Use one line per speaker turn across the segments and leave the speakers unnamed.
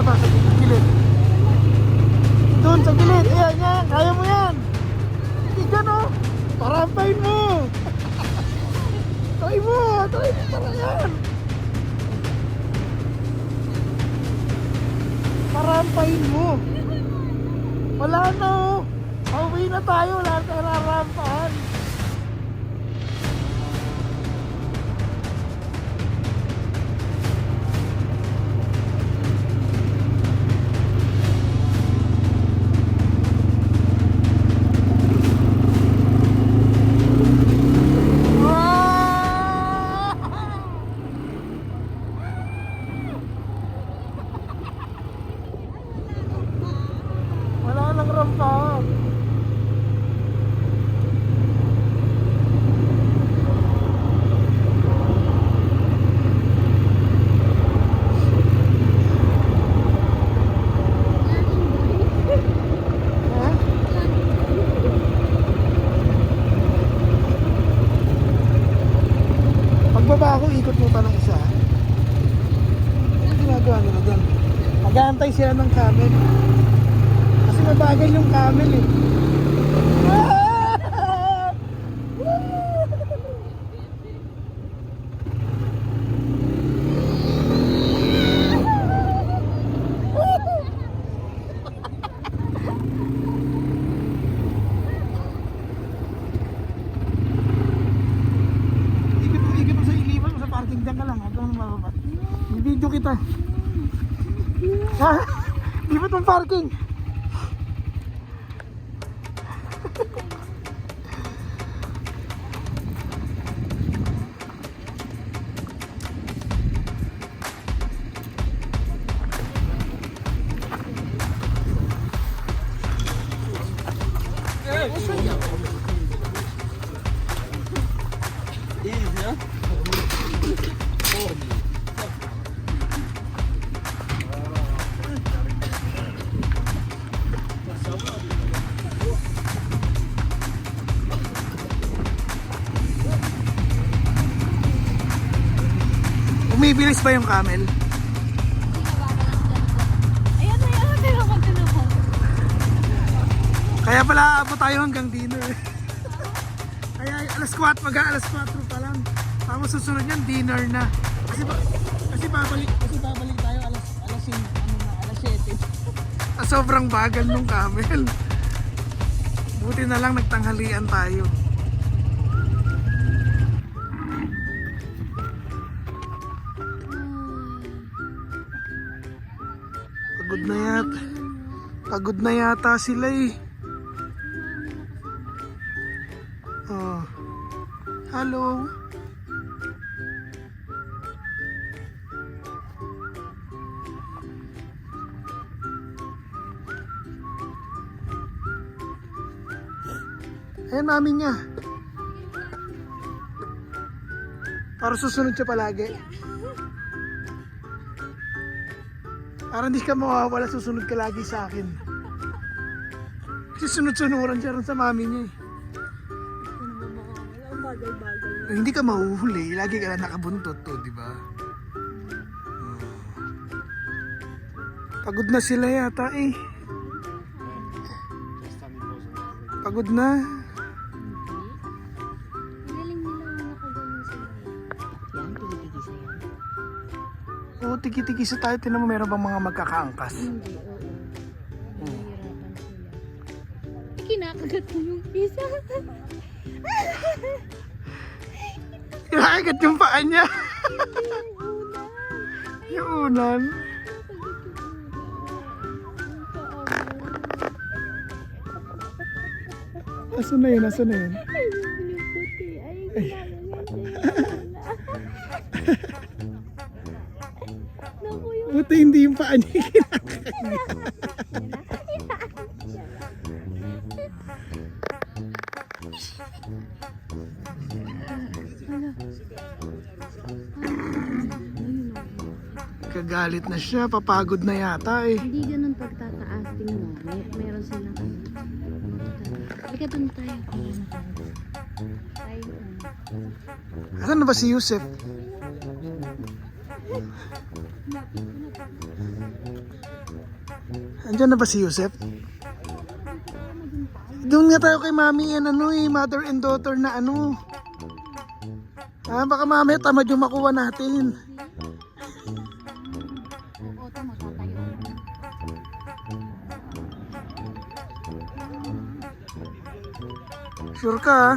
Isa pa, sa gilid. Doon sa gilid. Ayan, yan. Kaya mo yan. Hindi dyan o. Parampain mo. Try mo. Try mo para yan. Parampain mo. Wala na o. Pauwi na tayo. Wala na tayo narampahan. Wala nang rampa. Pagbaba ako, ikot mo pa ng isa. Ano ginagawa nila dyan? Nag-aantay sila ng camel. Kasi mabagal yung camel eh. Ikot mo sa iliman, sa parking dyan ka lang. Huwag kang mababa. I-video kita. Ha? Ikot mong parking. Umibilis ba yung camel?
Ayan na yan, tinawag mo.
Kaya pala aabot tayo hanggang dinner. Kaya alas 4, mag-aalas 4 pa lang. Tapos susunod yan, dinner na. Kasi babalik tayo alas 7. Sobrang bagal nung camel. Buti na lang nagtanghalian tayo. Pagod na yata sila eh. Oh. Hello. Ayan namin niya. Para susunod siya palagi. Para hindi ka mawawala, susunod ka lagi sa akin. Kasi sunod-sunuran siya rin sa mami niya eh. Hindi ka mahuhuli, lagi ka lang nakabuntot to, di ba? Pagod na sila yata eh. Pagod na. Oo, tiki-tikisa tayo. Tinan mo, meron bang mga magkakaangkas?
Hindi, oo. Nahihirapan sila. Kinakagat mo yung isa.
Kinakagat yung paa niya. Yung unan. Asan na yun? Asan na yun?
Ay, yung puti. Ay,
buti hindi yung paa niya kinakagat. Kagalit na siya, papagod na yata eh.
Hindi ganun pagtataas. Tingnan mo, meron silang halika doon tayo.
Asan na ba si Yusef? Andiyan na ba si Yusef? Doon nga tayo kay mami and mother and daughter na baka mamaya tamad yung makuha natin.
Oo, tama, tatayo.
Sure ka ha?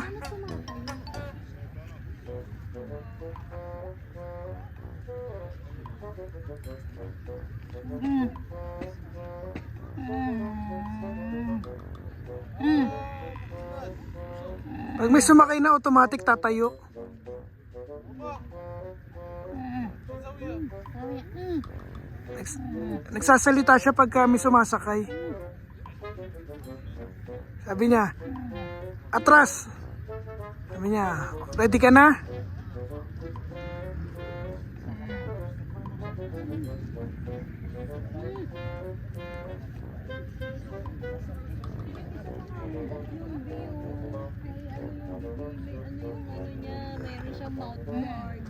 Pag may sumakay na automatic tatayo. Nagsasalita siya pag may sumasakay. Sabi niya, atras. Sabi niya, ready ka na?
Meron siyang mouth guard.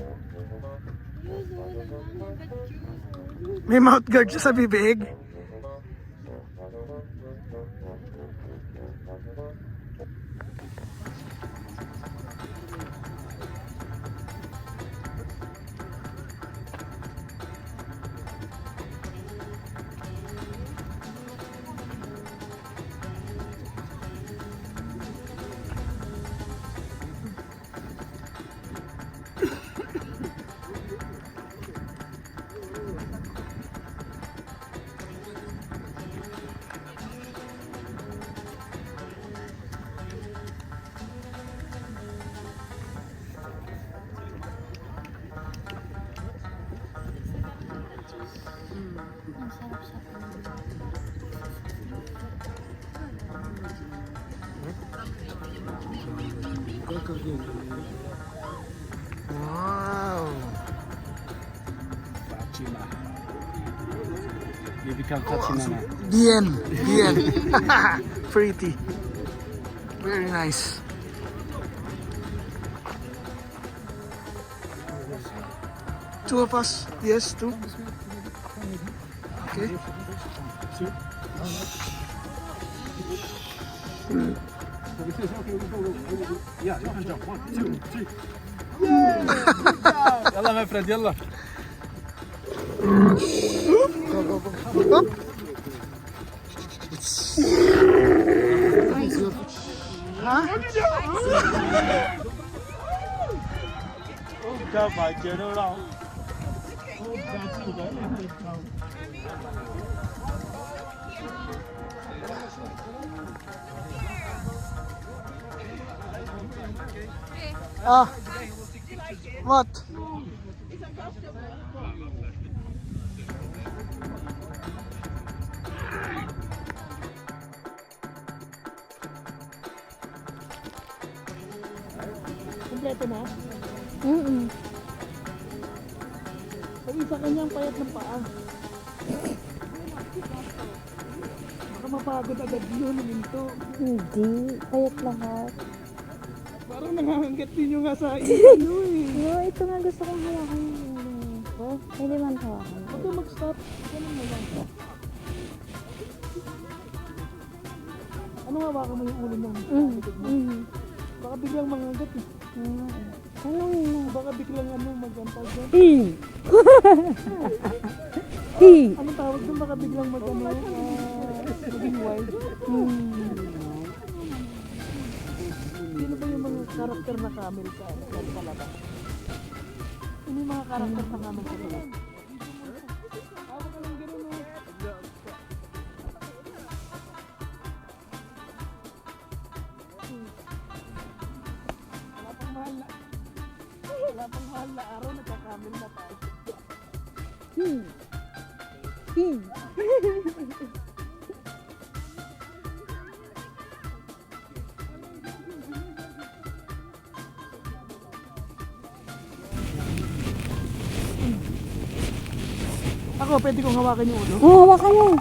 May mouth guard siya sa bibig.
Ang sarap siya.
Wow.
Fatima. You become Fatima now.
Bien. Pretty. Very nice. Two of us. Yes, two. Okay.
Yeah, you can jump. 1, 2, 3. يلا my friend, يلا.
Up. Huh? What? Kompleto na? Pag isa kanyang payat ng paa. Baka mapagod agad yun, minto.
Hindi, payat lahat.
Parang nangangagat din yung nga sa iyo
Ito nga gusto kong hawakan yung ko. Pwede man hawakan.
Huwag ka mag-stop. Ganun na lang. Ano hawakan mo yung ulo ng Baka biglang mangagat eh.
Tanong mo.
Baka biglang mag-antay dyan. Anong tawag doon? Baka biglang maging wild. Sino ba yung mga karakter na camel sa palabas? Sino yung mga karakter na camel sa palabas? Hawak ka lang gano'n Wala pang mahal na araw, nagka-camel na tayo. Ako, pwede kong hawakan yung ulo?
Oo, hawakan mo.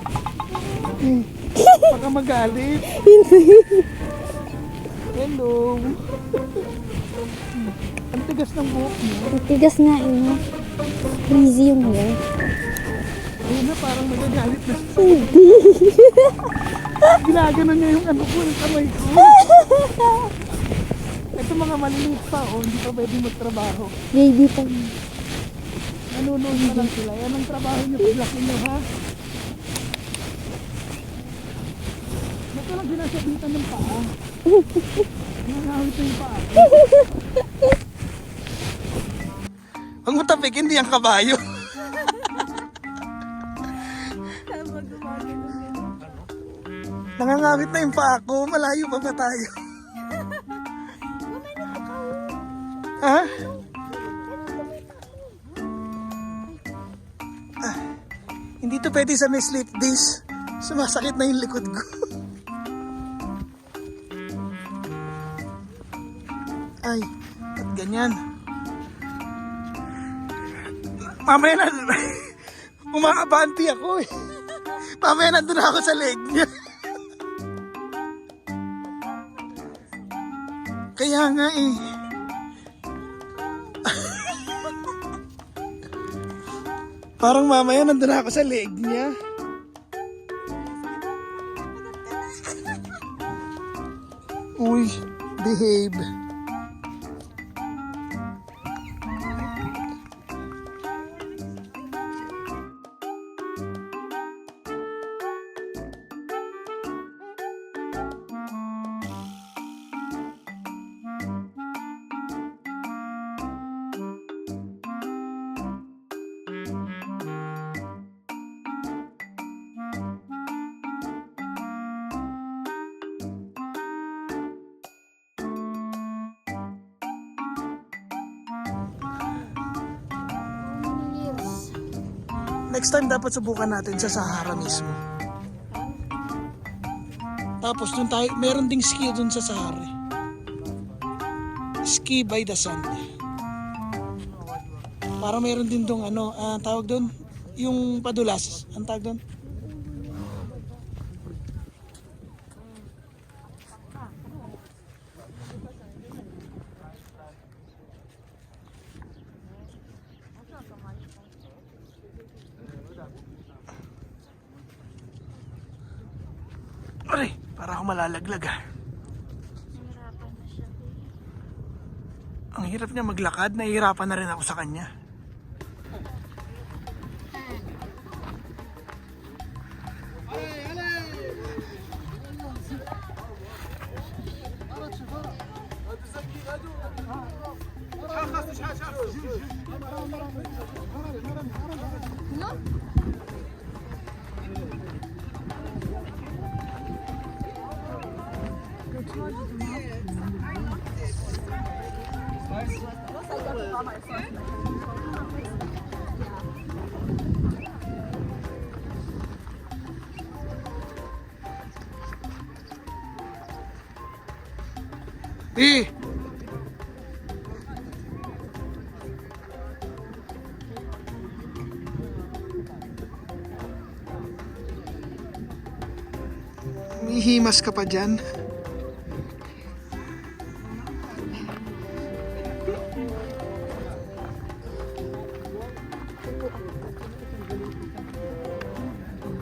Baka magalit. Hello. Ang tigas ng buhok mo.
Tigas nga eh. Frizzy yung hair.
Ayun na, parang magagalit na.
Hindi.
Ginaganon niya yung ano ko, yung kamay ko. Ito mga maliliit pa, oh, hindi pa pwede magtrabaho.
Baby pa.
Nanunood na lang sila. Yan ang trabaho niyo, paglaki niyo, ha? Ba't walang ginasabitan ng paa? Nangangawit na yung paa. Ang matapik, hindi ang kabayo. Nangangawit na yung paa ko. Malayo pa ba tayo? Ha? Ah, hindi to pwede sa may sleep days. Sumasakit na yung likod ko. Ay, at ganyan. Mamaya na, umaabanti ako eh. Mamaya nandun ako sa leg niya. Kaya nga eh. Parang mamaya nandun ako sa leg niya. Uy, behave. Next time dapat subukan natin sa Sahara mismo. Tapos dun tayo, meron ding ski dun sa Sahara. Ski by the sun. Para meron din dong ano, tawag dun, yung padulas. Ang tawag dun? Aray, para ako malalaglag ah.
Nahirapan na siya.
Ang hirap niya maglakad, nahihirapan na rin ako sa kanya. Eh! Mihimas ka pa dyan.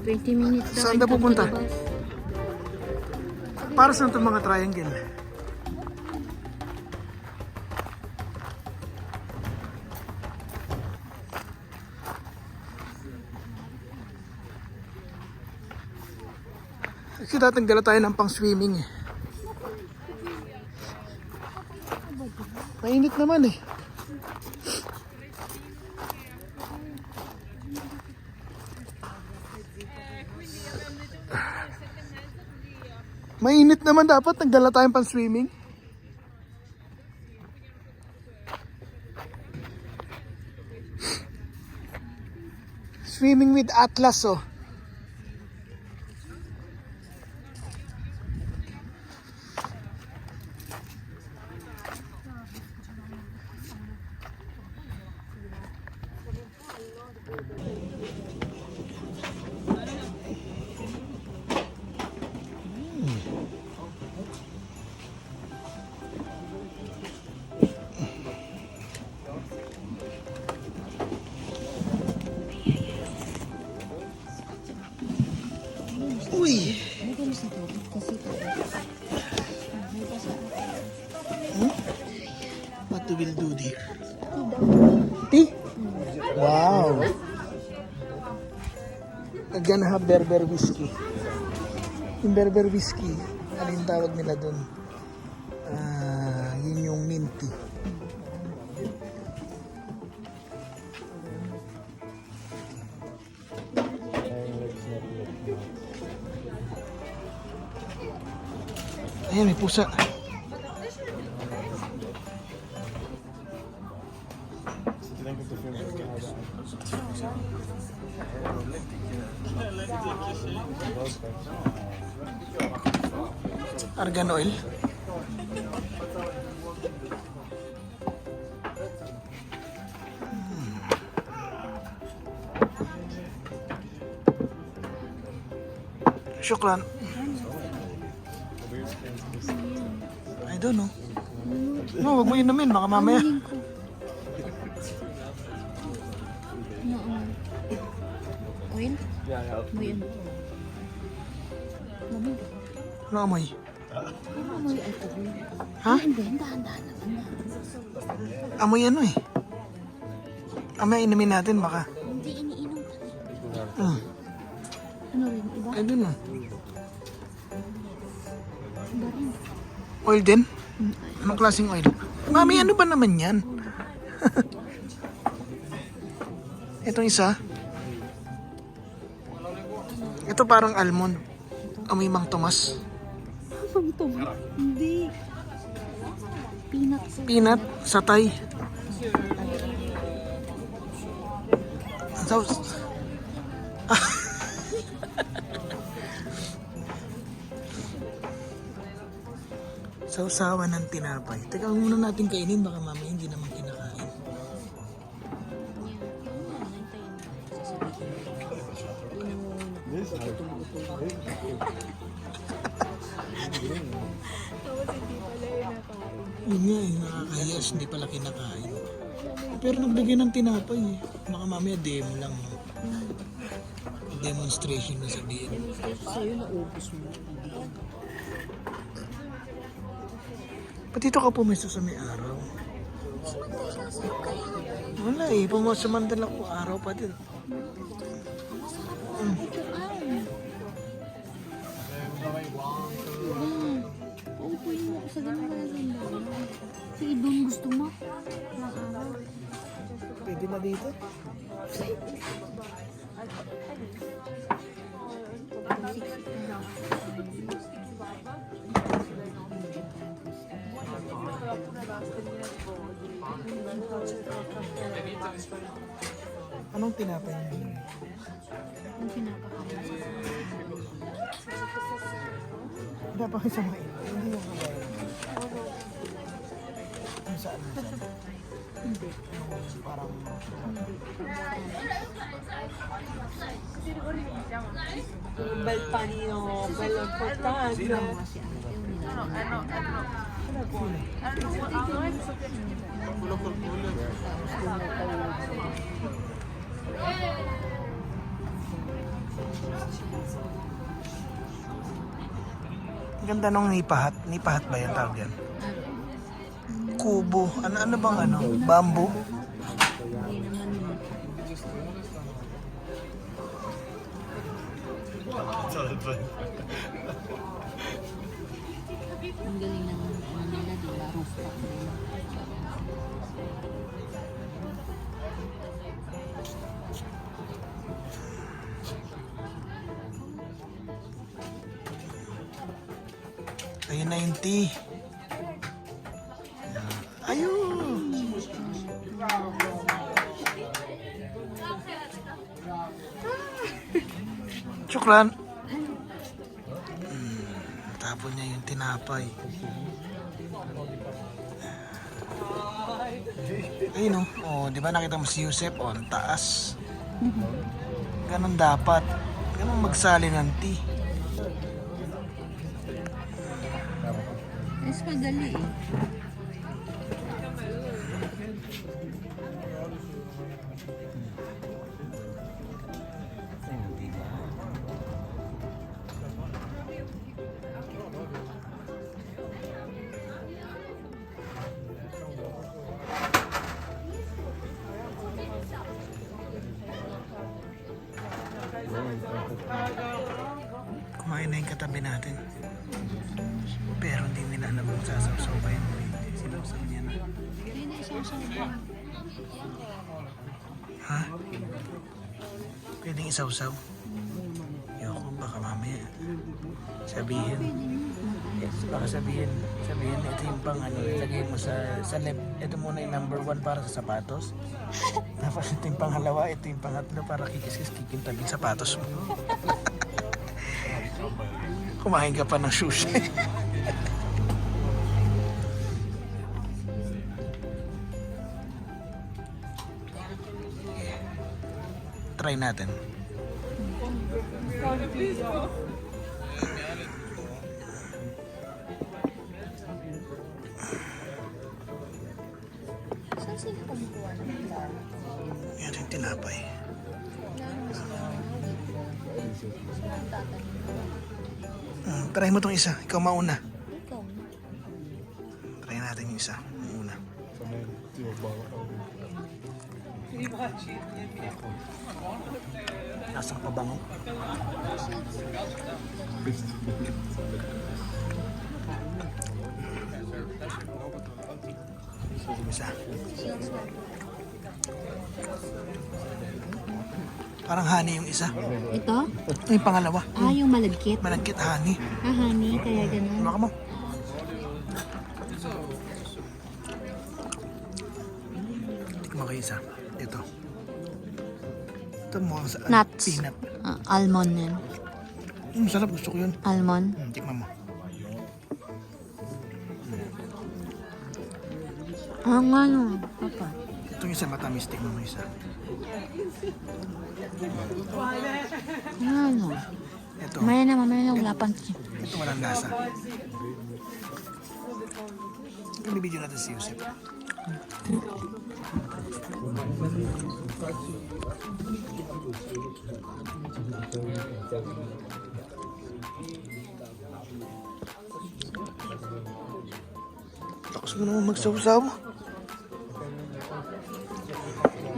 $20 minutes daw.
Saan na pupunta? Para saan itong mga triangle? Kasi dating dala tayo ng pang swimming eh. Mainit naman eh. Mainit naman dapat, nagdala tayong pang swimming. Swimming with Atlas oh. Tea? Wow. I'm gonna have Berber whiskey. Yung Berber whiskey, ano yung tawag nila dun? Yun yung mint tea. Ayan, may pusa. Argan oil. Syukran. I don't know. No, wag mo inumin. Baka mamaya.
Kunin ko. Oo. Oil?
Yeah, yeah.
May ano? Mami,
Ano amoy?
ano may alcohol?
Ha?
Hindi, dahan-dahan naman na.
Amoy ano eh. Mamaya inumin natin baka.
Hindi iniinom. Ano rin, iba?
I don't know.
Iba rin.
Oil din? Anong klaseng oil? Mami, ano ba naman yan? Itong isa. Ito parang almond. Amoy Mang Tomas.
Ang ito ba? Hindi. Peanut.
Peanut, satay. So, sausawan ng tinapay. Teka, muna natin kainin. Baka mamaya hindi naman kinakain. Yun nga eh, nakakahiyas, hindi pala kinakain. Pero nagbigay ng tinapay eh. Baka mamaya demo lang. No? Demonstration na sabihin.
Sa'yo naubos mo.
Ba't dito ka pumesto sa may araw? Wala eh, pumasamandal ako araw pa din.
Uupuin mo ako sa ganun na lang. Sige, doon gusto mo.
Pwede na dito? Anong tinapay niyo?
Ang pinapakain.
Dapat sa mga ito, hindi yung kagaya. Ano saan?
Hindi.
Parang...
bel panino, bello importante.
Ang ganda nung nipahat. Nipahat ba yung tawag yan? Kubo. Ano bang ano? Bamboo?
Hindi naman yun. Ang galing ng ano nila, di ba? Rooftop nila.
Ayun na yung tea. Ayun! Syukran. Tapon niya yung tinapay. Ayun oh, di ba nakita mo si Yusef? Oh, ang taas. Ganon dapat. Ganon magsali ng tea.
Mas madali eh.
katabi natin. Pero hindi nila alam kung sasawsaw ba yun. Sinawsaw niya na.
Hindi na isang sangkang.
Ha? Pwedeng isawsaw? Ayoko, baka mamaya sabihin. Yes, baka sabihin ito yung pang ano, ilagay mo sa left. Ito muna yung number 1 para sa sapatos. Tapos ito yung pangalawa, ito yung pangatlo para kikis-kis kikintabing sapatos mo. Kumain ka pa ng sushi. Try natin.
Saan sila kumukuha ng flour?
Yan yung tinapay. Try mo tong isa. Ikaw mauna.
Ikaw.
Try natin yung isa. Yung una. Lasang pabango. Isa. Parang honey yung isa.
Ito?
Ito yung pangalawa.
Ah, yung malagkit.
Malagkit honey.
Ah, honey. Kaya ganun.
Baka mo. Okay, isa. Ito. Ito mo sa
Nuts.
peanut.
Almond yan.
Sarap. Gusto ko yun.
Almond.
Tikman mo.
Ah, nga no. Papa.
Itong isa matamis. Tikman mo isa.
Nga no.
Ito.
Mamaya na wala pang.
Ito walang lasa. Binibidyo natin si Yusef. Lakas mo naman magsaw-saw.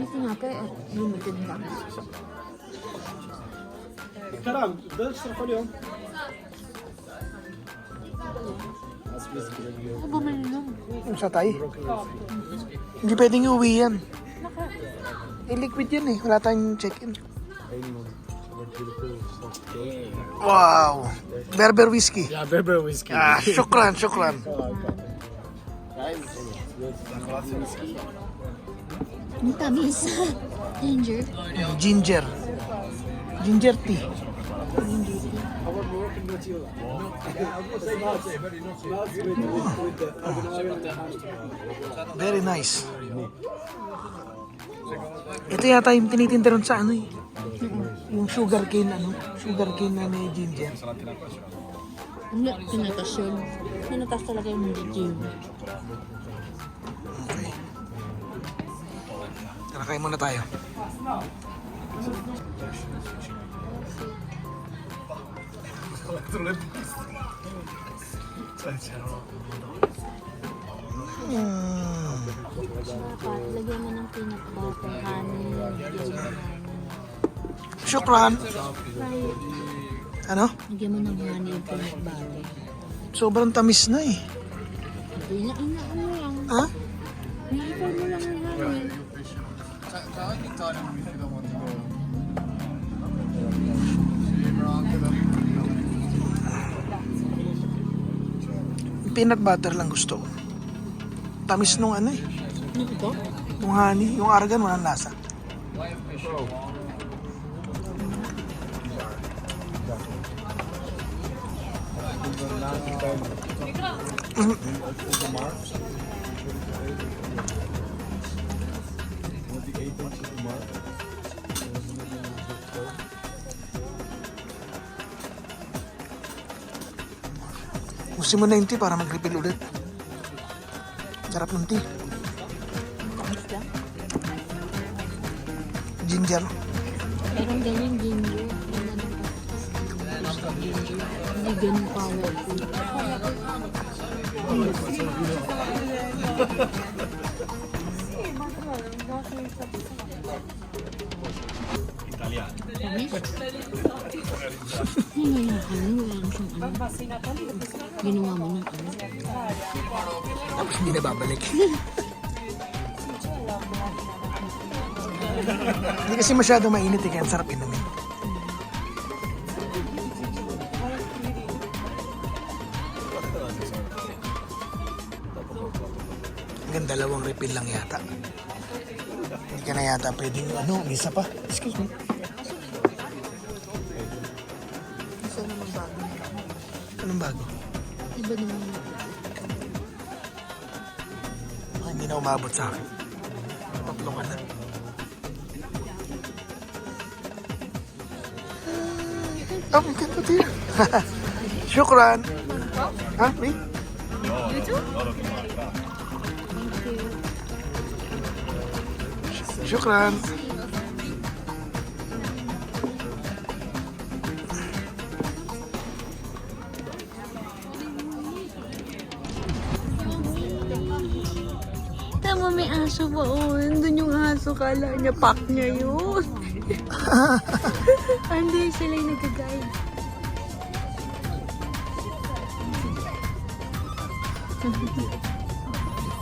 Ito nga kaya limited lang.
Karam, dal sa folyo.
Ako bumili nun.
Yung satay. Hindi pwedeng iuwi yan. Liquid yan eh. Wala tayong check-in. Wow! Berber whiskey.
Ja, Berber whiskey.
Ah, syukran, syukran.
Ang tamis. Ginger.
Ginger. Ginger tea. Very nice. Ito yata yung tinitinda ron sa ano eh. Yung sugar cane na may ginger.
Hindi, pinatas yun. Pinatas talaga yung ginger.
Okay. Tara, kain muna tayo.
Dapat, lagyan mo ng peanut butter, honey, lagyan mo ng honey.
Syukran. Ano?
Lagyan mo ng honey yung peanut butter.
Sobrang tamis na eh.
Ina mo lang.
Ha?
Ina mo lang yung honey.
Peanut butter lang gusto ko. Tamis nung ano eh.
Ano ito?
Yung honey, yung argan walang lasa. Gusto mo na yung tea para mag-refill ulit. Sarap ng tea. Ginger.
Parang ganyan ginger. Hindi ganun powerful. Tamis? nga yung ano, wala siyang ano. Ginawa mo ng ano.
Tapos hindi na babalik. Hindi kasi masyado mainit eh, kaya ang sarap inumin. Hanggang dalawang refill lang yata. Hindi ka na yata pwedeng ano, isa pa. Excuse me. Anong bago?
Iba naman.
Ah, hindi na umabot sa akin. Tatlo ka na. Oh, okay, pati. Shukran. Ha? Me? Shukran.
Tama, may aso ba? Oh, nandun yung aso. Kala niya, pack niya yun. Hindi, sila yung nag-guide.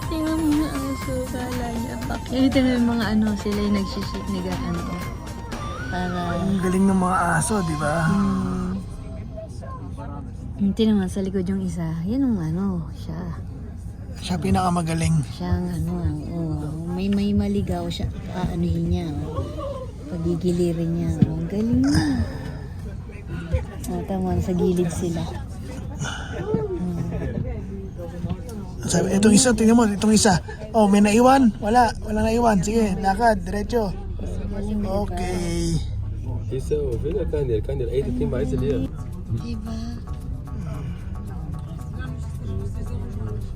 Tingnan mo yung aso. Kala niya, pack niya. Ito na yung mga ano, sila yung nagsisik niga, ano. Para...
Ang galing ng mga aso, di ba?
Hindi naman sa likod yung isa. Yan yung ano, siya.
Siya pinakamagaling.
Siya ang ano, may maligaw siya. Aanuhin niya, pagigilirin niya. Ang galing niya. Tama, sa gilid sila.
Sabi, itong isa, tingnan mo, itong isa. Oh, may naiwan? Wala, wala naiwan. Sige, lakad, diretso. Okay.
Isso, vira Kander. Aí tem mais ali, ó.
Diba?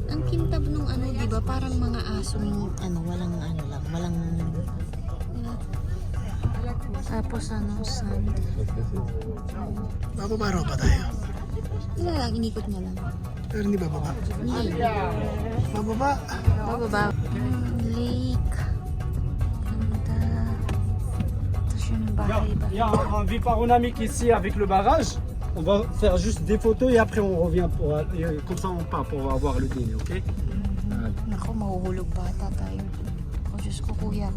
Ang kintab nung ano, diba? Parang mga asong, ano, walang ano lang, walang... Diba? Tapos ano, sand.
Bababa pa tayo.
Wala lang, inikot niya lang.
Pero hindi bababa.
Hindi.
Bababa.
Bababa. Lake. Ganda. Ito siya ng bahay ba?
Il y a un vue panoramique ici avec le barrage. On va faire juste des photos et après on revient pour comme ça on part pour avoir le dîner, ok?
Naku, mahuhulog bata tayo. Oh, Diyos ko, kuya.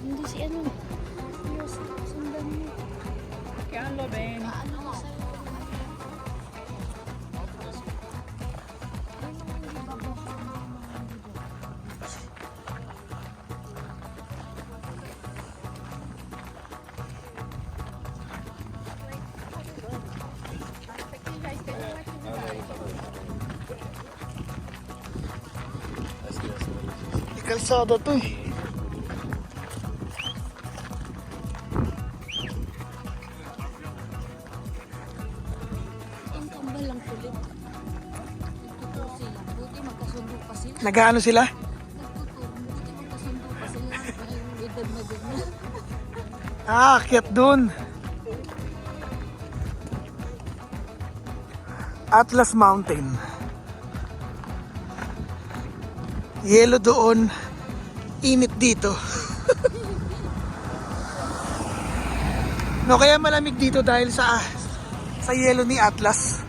Hindi si ano. Sundan mo. Kaya ano ba yun?
Kalsada to eh.
Ang kambal lang kulit. Nagtuturo sila. Buti magkasundo pa sila.
Nagaano sila?
Nagtuturo. Buti magkasundo pa sila. Dahil yung edad na ganyan.
Ah, akyat dun. Atlas Mountain. Yelo doon, init dito. No, kaya malamig dito dahil sa yelo ni Atlas.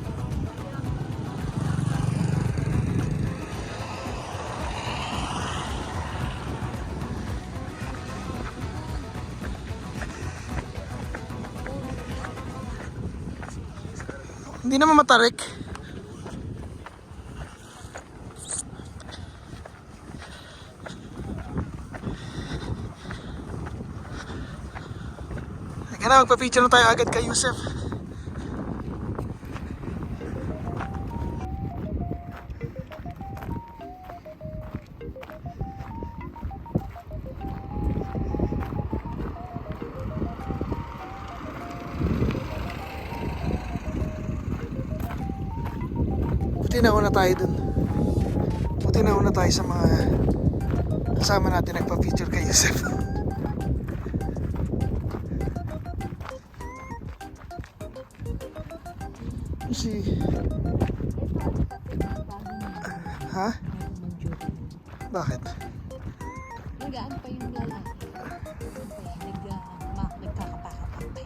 Hindi naman matarik. Kaya na, magpa-feature na tayo agad kay Yusef. Buti nauna tayo dun. Buti nauna tayo sa mga kasama natin nagpa-feature kay Yusef. Si... Ha? Bakit?
Nagaan pa yung lalaki. Nagkakapakat-pakay.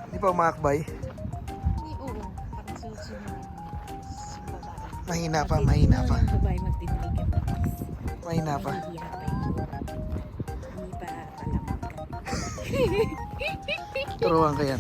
Hindi pa umakbay?
Hindi, oo. Parang susunod si babae.
Mahina pa, mahina pa.
Yung babae magtitiligan.
Mahina pa.
Mahihiya pa yun. Hindi pa palamag ka.
Turuan ka yan.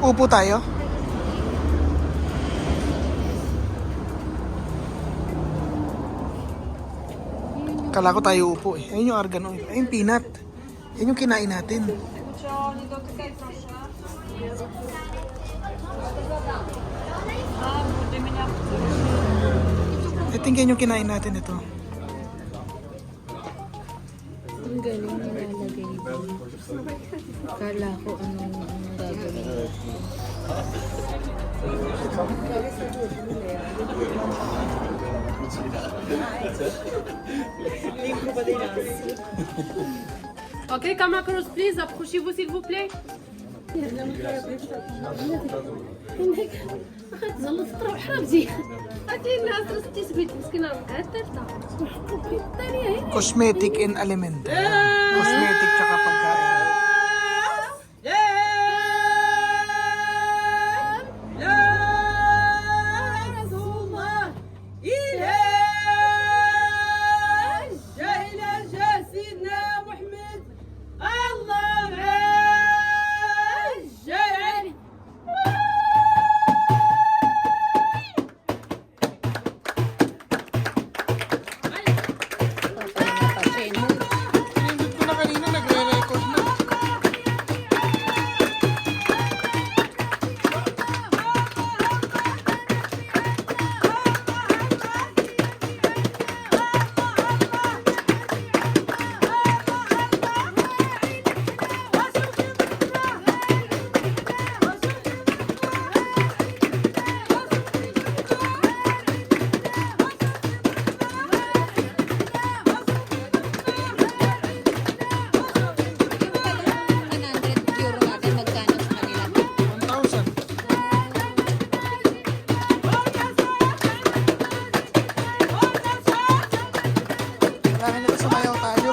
Upo tayo? Kala ko tayo upo eh. Ayun yung argan oil. Ayun yung peanut. Ayun yung kinain natin. I think yan yung kinain natin ito.
Ang galing nilalagay dito. Kala ko anong gagawin.
Ok, Kamakuros, please, approchez-vous s'il vous plaît. زلط تروح حرامزي هاتي الناس رستي سبيت مسكينة مكاترتا الثانية هي
Cosmetic and element. Cosmetic tsaka pagkain. Pinindot ko na kanina, nagre-record na.
€100 natin magkano sa kanila?
1,000. Marami na sumayaw tayo.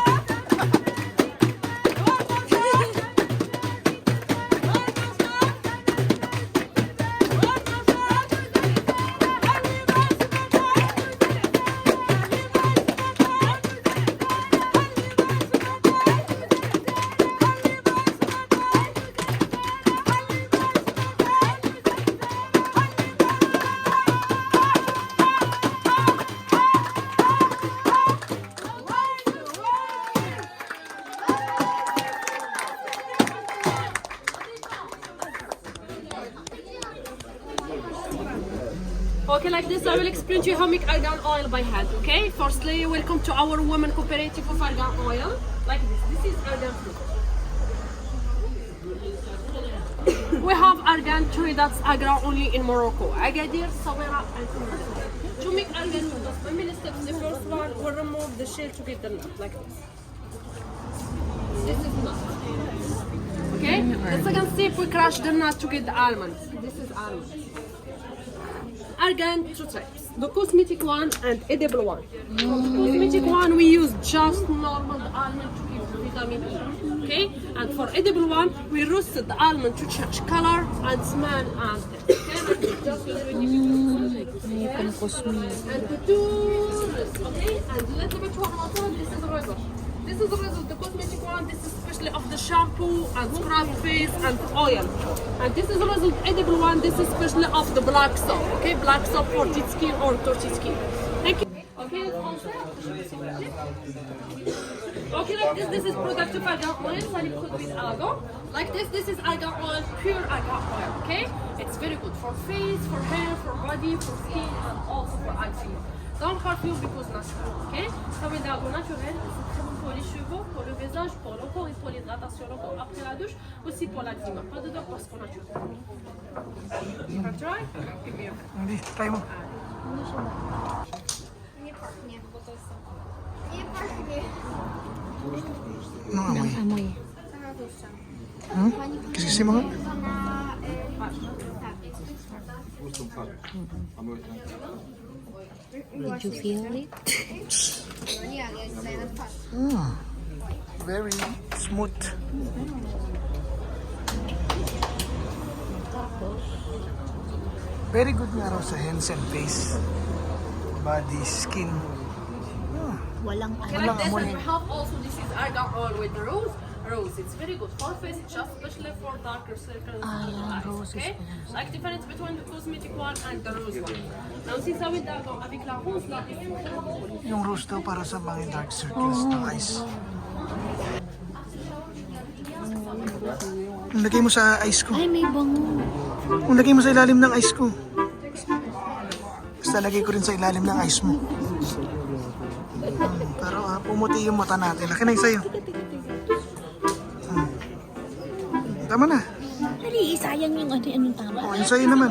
Okay, like this, I will explain to you how to make argan oil by hand, okay? Firstly, welcome to our women cooperative of argan oil. Like this. This is argan fruit. We have argan tree that's argan only in Morocco. Agadir, Sawira, and Tunisia. To make argan noodles, the many steps. The first one, we'll remove the shell to get the nut, like this. This is nut. Okay? The second step, we crush the nut to get the almonds. This is almonds. Argan, two types. The cosmetic one and edible one. For the cosmetic one, we use just normal almond to give vitamin E. Okay? And for edible one, we roasted the almond to change color and smell and taste. Okay? Just
May pang-cosmetic.
and the two, okay? And a little bit more water. This is the result. This is the result. The cosmetic one. This is especially of the shampoo and scrub face and oil. And this is the result. Edible one. This is especially of the black soap. Okay, black soap for dead skin or dirty skin. Thank you. Okay. Okay, like this. This is product of argan oil. So you put with argan. Like this is argan oil, pure argan oil. Okay, it's very good for face, for hair, for body, for skin, and also for acne. Dans le parfum, because naturel. Ok? Ça veut dire que naturel, c'est très bon pour les cheveux, pour le visage, pour le corps et pour l'hydratation du corps après la douche, aussi pour la climat. Pas de parce qu'on naturel. You can try?
Hindi, try mo.
Nie pachnie, bo to jest... Nie pachnie.
Ano amoy?
Amoy.
Taka dłuższa.
Hmm? Kasi mo nga?
Na...
Did you feel it?
No nie, ale ja daję na twarz.
Very smooth. Very good nga raw sa hands and face. Body, skin.
Walang ano.
Like this, and we have also this is argan oil with the rose. Rose, it's very good for face, just especially for darker circles and
yeah,
eyes.
rose is
Okay, like difference between the cosmetic one and the rose one. Now, since I with the avec la rose, là, it's
Yung rose daw para sa mga dark circles ng eyes. Lagay mo sa eyes ko.
Ay, may bango.
Lagay mo sa ilalim ng eyes ko. Basta lagay ko rin sa ilalim ng eyes mo. Pero pumuti yung mata natin. Laki na yung sa'yo. Tama na.
Dali, sayang yung anong tama.
O, yung sa'yo naman.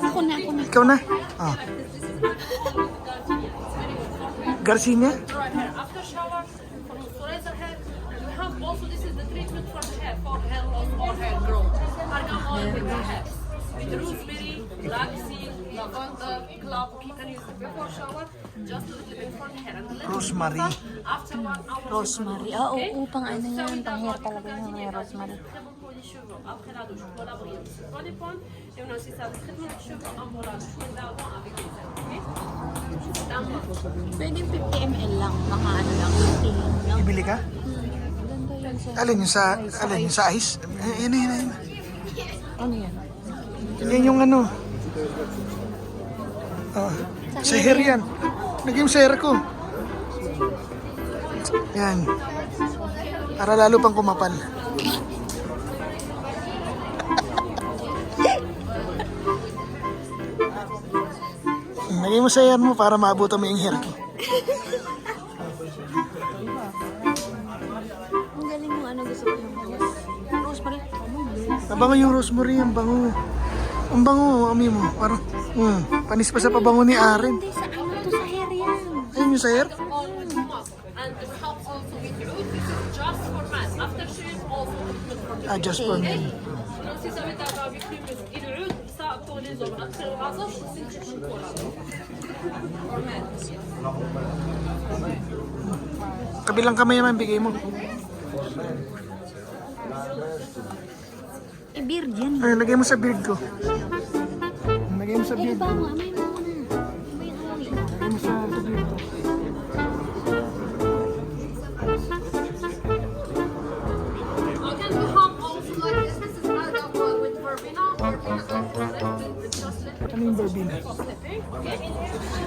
Ako na.
Ikaw na. Oh. Garcinia?
right hair after shower for moisturizer hair. And we have also this is the treatment for the hair loss or hair growth. Argan oil with the hair. With rosemary, black seed, lavender, clove. You can use it before shower, just a little bit for the hair. And let it
Rosemary.
massage after 1 hour.
Rosemary. Ah, oo, pang ano yan. Pang hair talaga yung may rosemary.
Très bon pour les cheveux après la douche, pour la briller. Pour les points, et on a aussi ça, le traitement des cheveux avant la douche, ou d'avant avec les ailes. Ok? Dans le-
Pwede 50 ml lang. Mga ano lang. 50 lang.
Ibili ka?
Ganda yan sa...
Alin yung sa ice? Yan.
Ano yan?
Yan yung ano. Oh, sa hair yan. Lagay mo sa hair ko. Yan. Para lalo pang kumapal. Lagay mo sa hair mo para maabutan mo yung hair ko.
Ang galing yung ano gusto ko yung rose. Rosemary.
Mabango yung rosemary, ang bango. Ang bango, amoy mo. Parang, panis pa sa pabango ni Aren.
Hindi, sa ano to sa hair yan.
Ayun yung sa hair.
all with mask. And it helps also with your root. This is just for men. After shave, also treatment for the
Just for me.
Donc, si ça veut dire avec le root, ça pour les hommes. Après le rasage, c'est du chocolat. For men.
Kabilang kamay naman, bigay mo.
Beard yan.
Ay, lagay mo sa beard ko. Lagay mo sa beard.
Iba mo, amay mo muna. Iba yung hawin.
Lagay mo sa beard ko.
Again, we have also like this. This is argan oil with verbena. Verbena and with just little
Ano yung verbena?
for slipping. Okay? We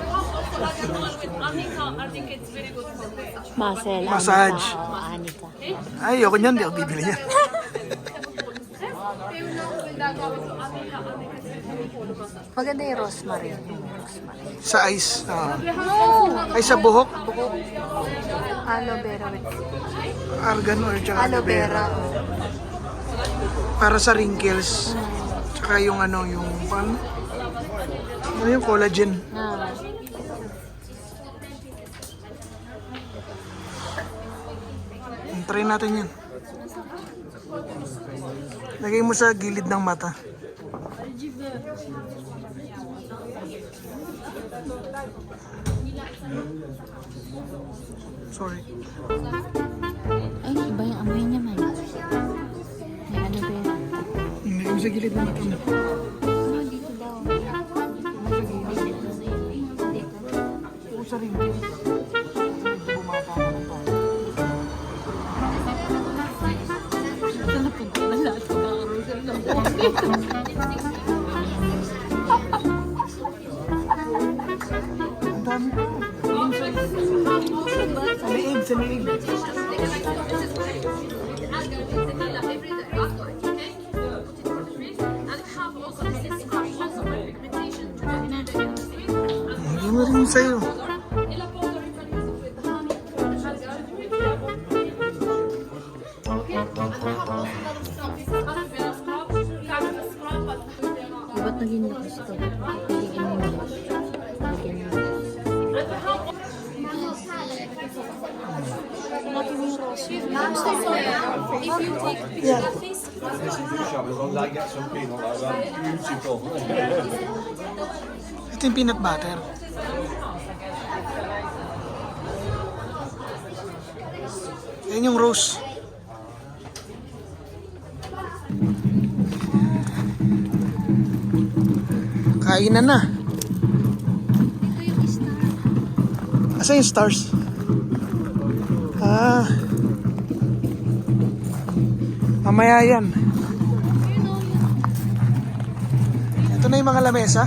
have also argan oil with arnica. Arnica is very good for massage.
Muscle.
Massage.
Oo, anika.
Okay?
Ay, ayoko niyan, di ako bibili niyan.
Maganda yung rosemary. Rosemary.
Sa ice. Ay, sa buhok.
Aloe vera with
Argan oil tsaka
aloe vera.
Para sa wrinkles. Tsaka yung ano, yung pan. Ano yung collagen.
Ah.
Try natin yan. Lagay mo sa gilid ng mata. Sorry.
Ay, iba yung amoy niya man. May aloe vera.
Lagay mo sa gilid ng mata mo.
Ano, dito daw.
Oo, sa wrinkles. Bumata ka ng pa.
Ito na punta na lahat. Pagkakaroon ng buwan.
Ang dami ko. Sa liig, sa liig. Lagay mo rin sa'yo.
Ba't naging lakas ito? Piliin mo yun. Lagyan mo.
Ito yung peanut butter. Yan yung rose. Kainan na.
Ito yung star.
Asa yung stars? Ah. Mamaya yan. Ito na yung mga lamesa.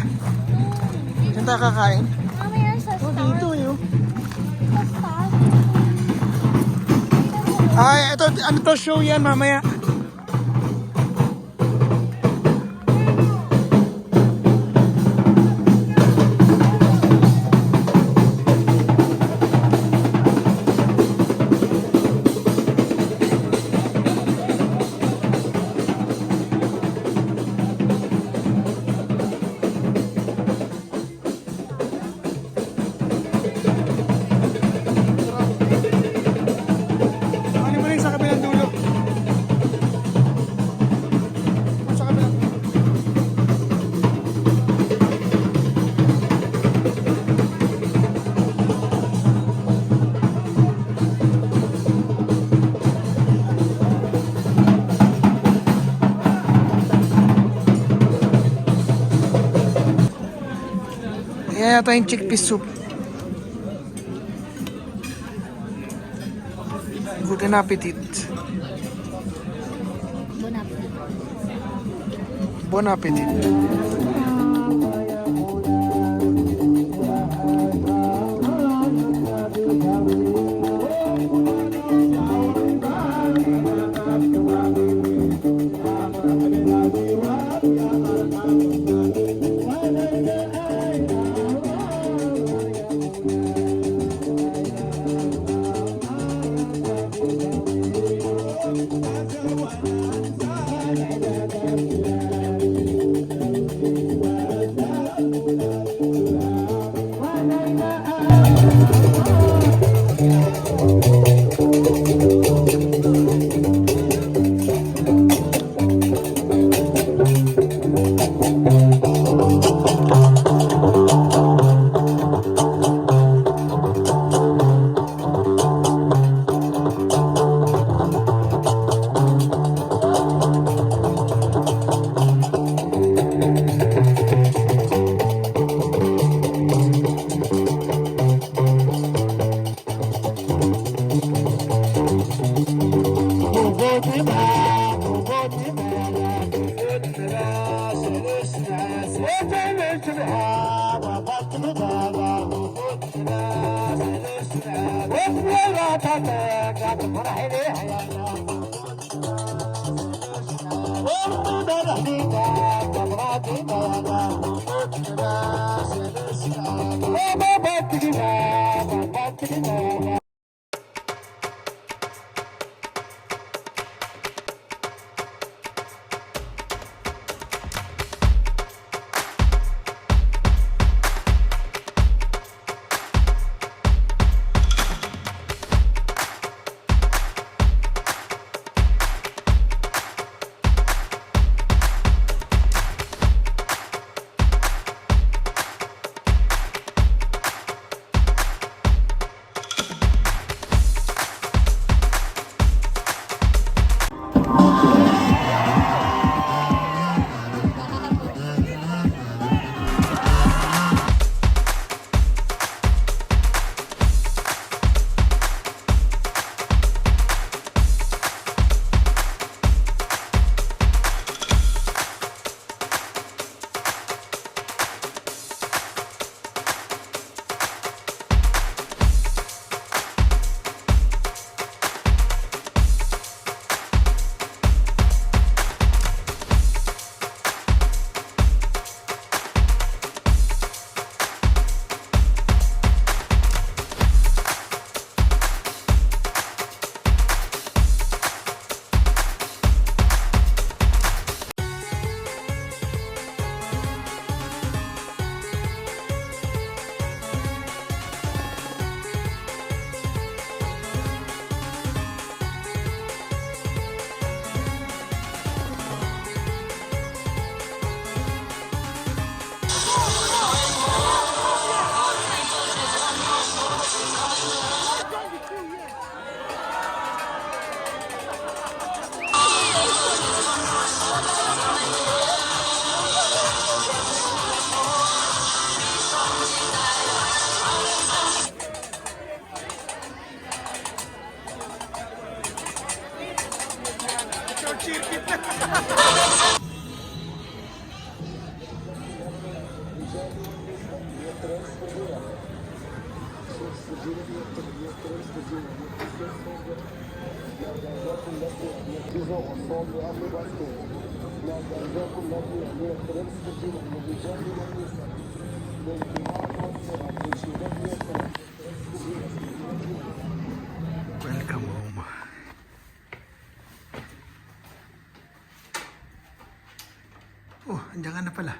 Diyan tayo kakain.
Mamaya sa
Oh, dito yun.
star.
Ay, ito, ano to show yan mamaya. Ano mo rin sa kabilang dulo? Sa kabilang dulo. Ayan yata yung chickpea soup. Good appetit. Bon appetit. Sipit na. Welcome home. Oh, andiyan ka na pala.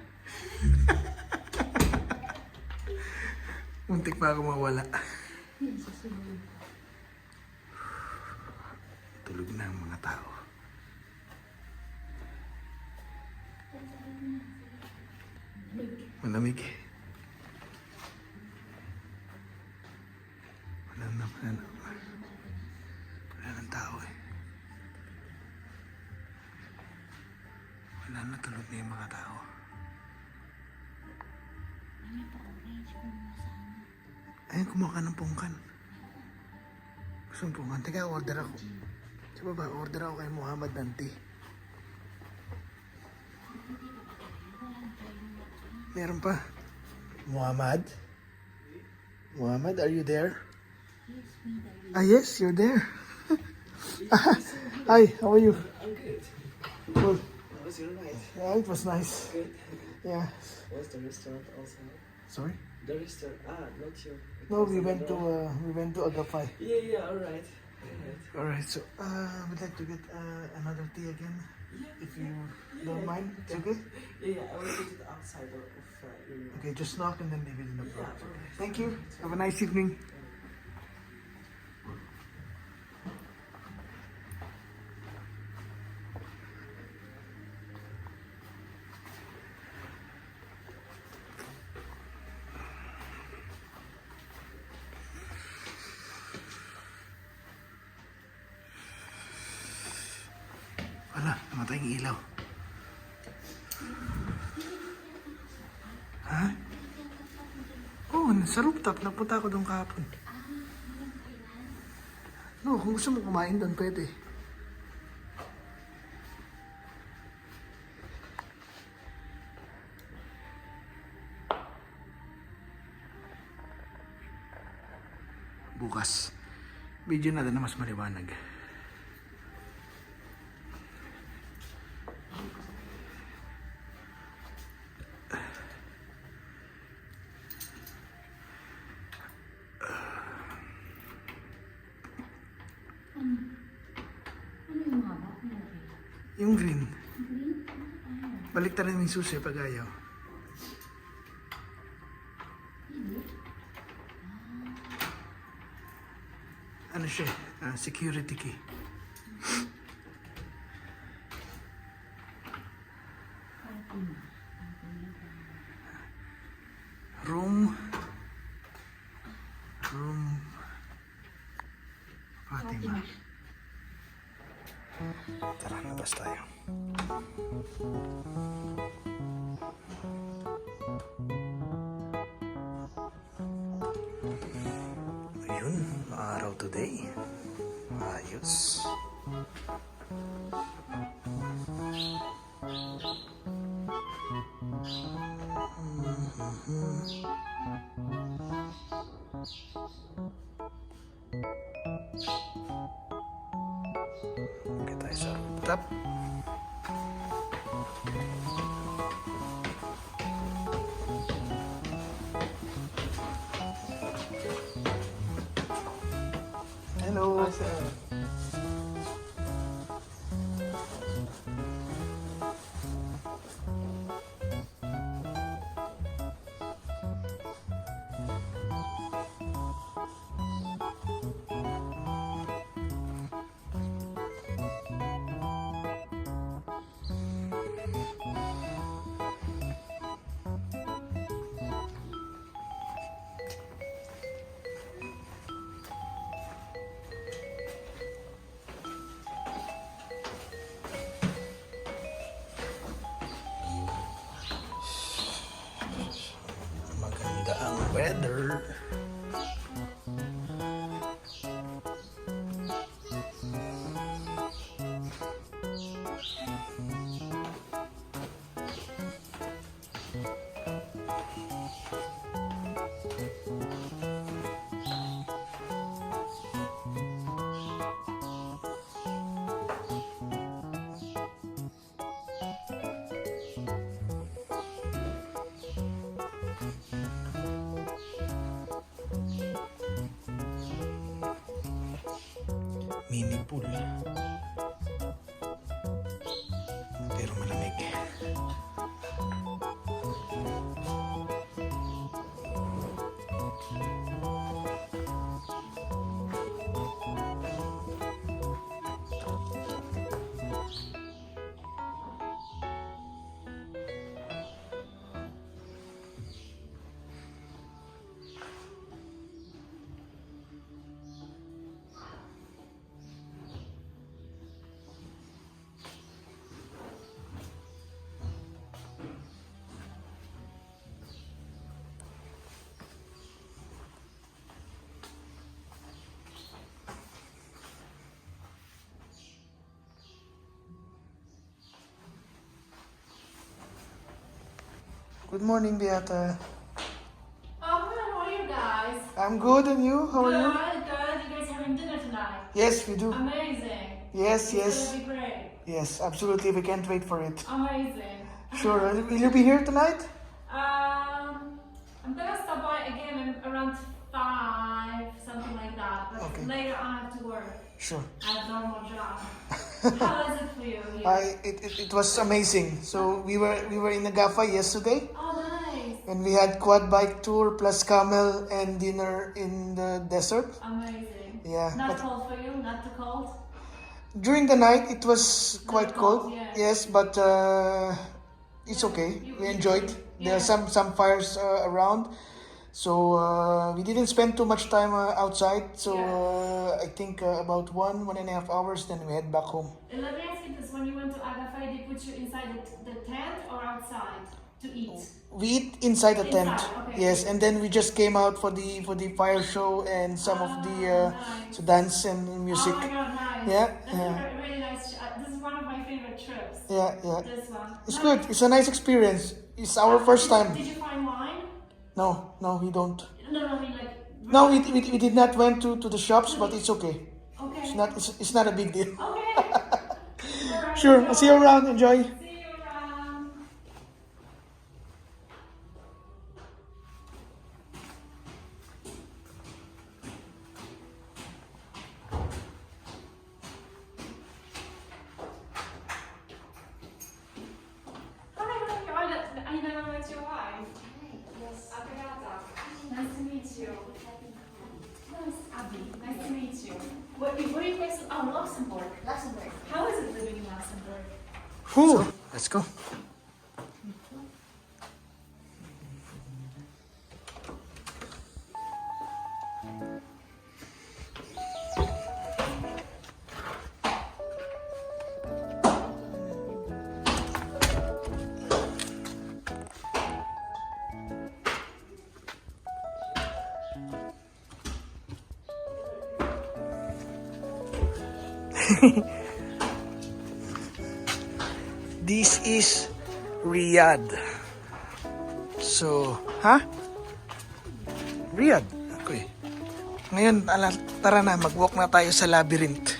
Muntik pa ako mawala. Tulog na ang mga tao. Malamig eh. Wala nang tao eh. Wala na, tulog na yung mga tao. Ayun, kumuha ka ng pungkan. Gusto mong pungkan? Teka, order ako. Sa baba, order ako kay Muhammad Danti. Meron pa. Muhammad? Muhammad, are you there? Ah, yes, you're there. Hi, how are you?
I'm good.
Good.
How was your night?
Yeah, it was nice.
Good.
Yeah.
Was the restaurant also?
Sorry?
The restaurant? Not you. It
No,
was
we went
another
to Agapay.
one. Yeah, alright. Alright.
Alright, so we'd like to get another tea again, if you don't mind. It's okay?
Yeah, I will put it outside of your
Okay, just knock and then leave it in the front.
Yeah, alright.
Thank you. Have a nice evening. Wala, namatay yung ilaw. Ha? Oo, sa rooftop. Nagpunta ako doon kahapon. No, kung gusto mo kumain doon, pwede. Bukas, video natin na mas maliwanag. Yung green. Balik na rin yung susi pag ayaw. Ano siya? Security key. Room Fatima. Tara, labas tayo. Ayun, maaraw today. Ayos. Okay, tayo sa rooftop. Hello. Maganda ang weather. Mini pool. Pero malamig. Good morning, Beata.
Oh, how are you guys?
I'm good, and you? How are you?
Good, good. You guys having dinner tonight?
Yes, we do.
Amazing.
Yes,
It's
yes.
gonna be great.
Yes, absolutely. We can't wait for it.
Amazing.
Sure. Will you be here tonight?
I'm gonna stop by again around 5, something like that. But
Okay.
later I have to work.
Sure.
I have normal job. How is it for you here?
It was amazing. So we were in Agafa yesterday,
Oh, nice.
and we had quad bike tour plus camel and dinner in the desert.
Amazing.
Yeah,
Not
but
cold for you? Not too cold?
during the night it was quite cold.
Yeah.
Yes, but it's okay. We enjoyed. There are
Yeah.
some fires around, so we didn't spend too much time outside. So I think about 1.5 hours. Then we head back home.
And let me ask you this, when you went to Agafay, they put you inside the tent or outside to eat?
We eat inside the tent.
Inside, okay.
Yes, and then we just came out for the fire show and some of the
nice.
so dance and music.
Oh my god, nice.
Yeah,
That's
yeah.
a really nice, this is one of my favorite trips.
Yeah, yeah.
This one.
It's
Now,
good. It's a nice experience. It's our first time.
Did you find wine?
No, we don't.
No, I mean like...
No, we did not went to the shops, but it's okay.
Okay.
It's not a big deal.
Okay. Alright,
Sure. I'll see you around. Enjoy.
See you around. Hi, I never met your wife. Yes. Abigail. Nice to meet you. Nice, Abby. Nice to meet you. Where are you based? Oh, Luxembourg. Luxembourg. How is it living in Luxembourg?
Whew. Let's go. This is Riyadh. So, Riyadh. Okay. Ngayon, tara na, mag-walk na tayo sa labyrinth.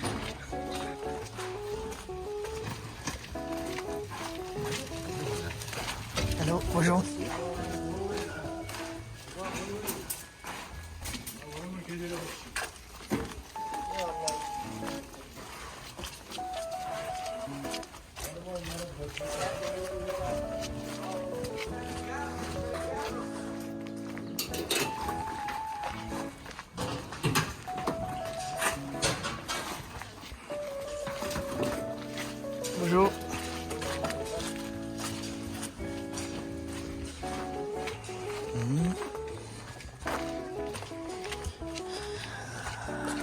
Hello, bonjour. Bonjour.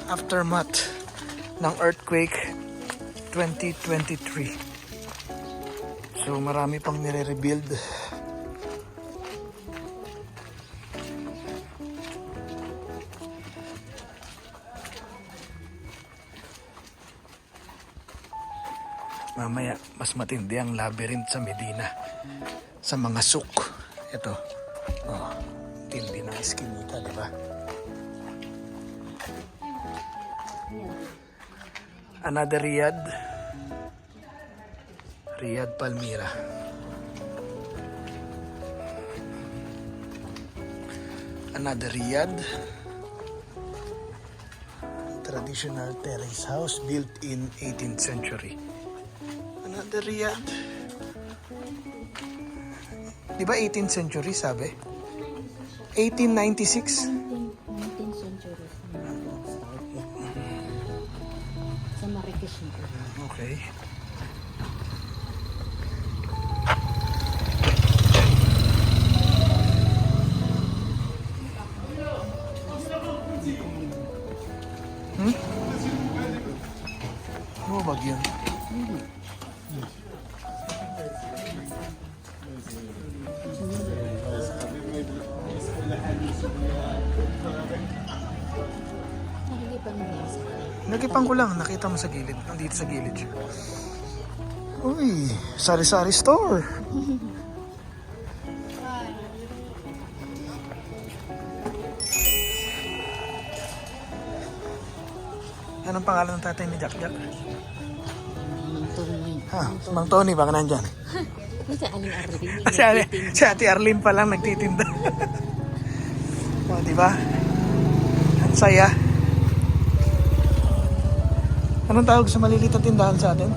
Aftermath ng earthquake 2023. So marami pang nire-rebuild. Mamaya mas matindi ang labyrinth sa Medina. Sa mga souk. Ito. Oh, tindi ng eskinita, di ba? Another Riyadh. Riyadh Palmyra. Another Riyadh. traditional terrace house built in 18th century. Another Riyadh. Di ba 18th century sabi? 1896?
19th century. Sa Marrakesh na.
Okay. Ano ba yun?
Nakikipan mo yan sa
Nagipang ko lang, nakita mo sa gilid. Nandito sa gilid siya. Uy, sari-sari store. Anong pangalan ng tatay ni Jack Jack?
Tony.
Ha, Mang Tony, baka nandyan.
Kasi Aling Arlene.
Si Ate Arlene pa lang nagtitinda. O, diba? Ang saya. Anong tawag sa maliliit na tindahan sa atin?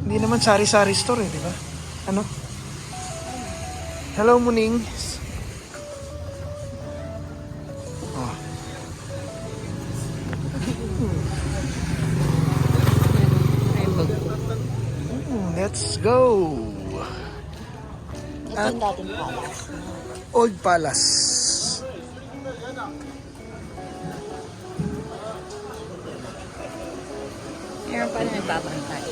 Hindi naman sari-sari store eh, di ba? Ano? Hello, Muning. Oh. Let's go!
Ito yung dating palace.
Old Palace.
Meron pa na nagbabantay.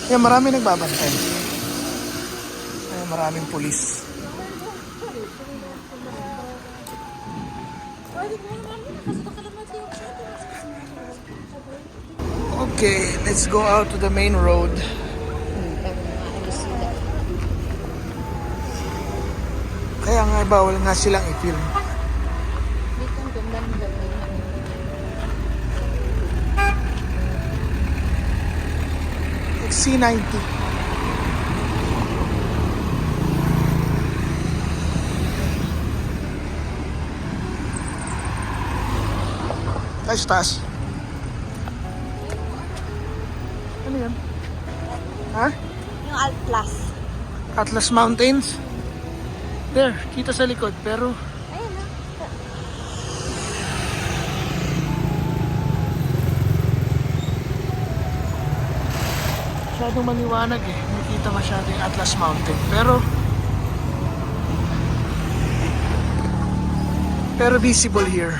Kaya marami nagbabantay. Kaya maraming pulis. Okay, let's go out to the main road.
Pero maalis sila.
Kaya nga bawal nga silang i-film.
Dito ang ganda ng ganda na.
C90. Taas. Ano yan? Ha?
Yung Atlas.
Atlas Mountains? There, kita sa likod, pero
Ayun na.
masyadong maliwanag eh. Hindi kita masyado yung Atlas Mountain. Pero visible here.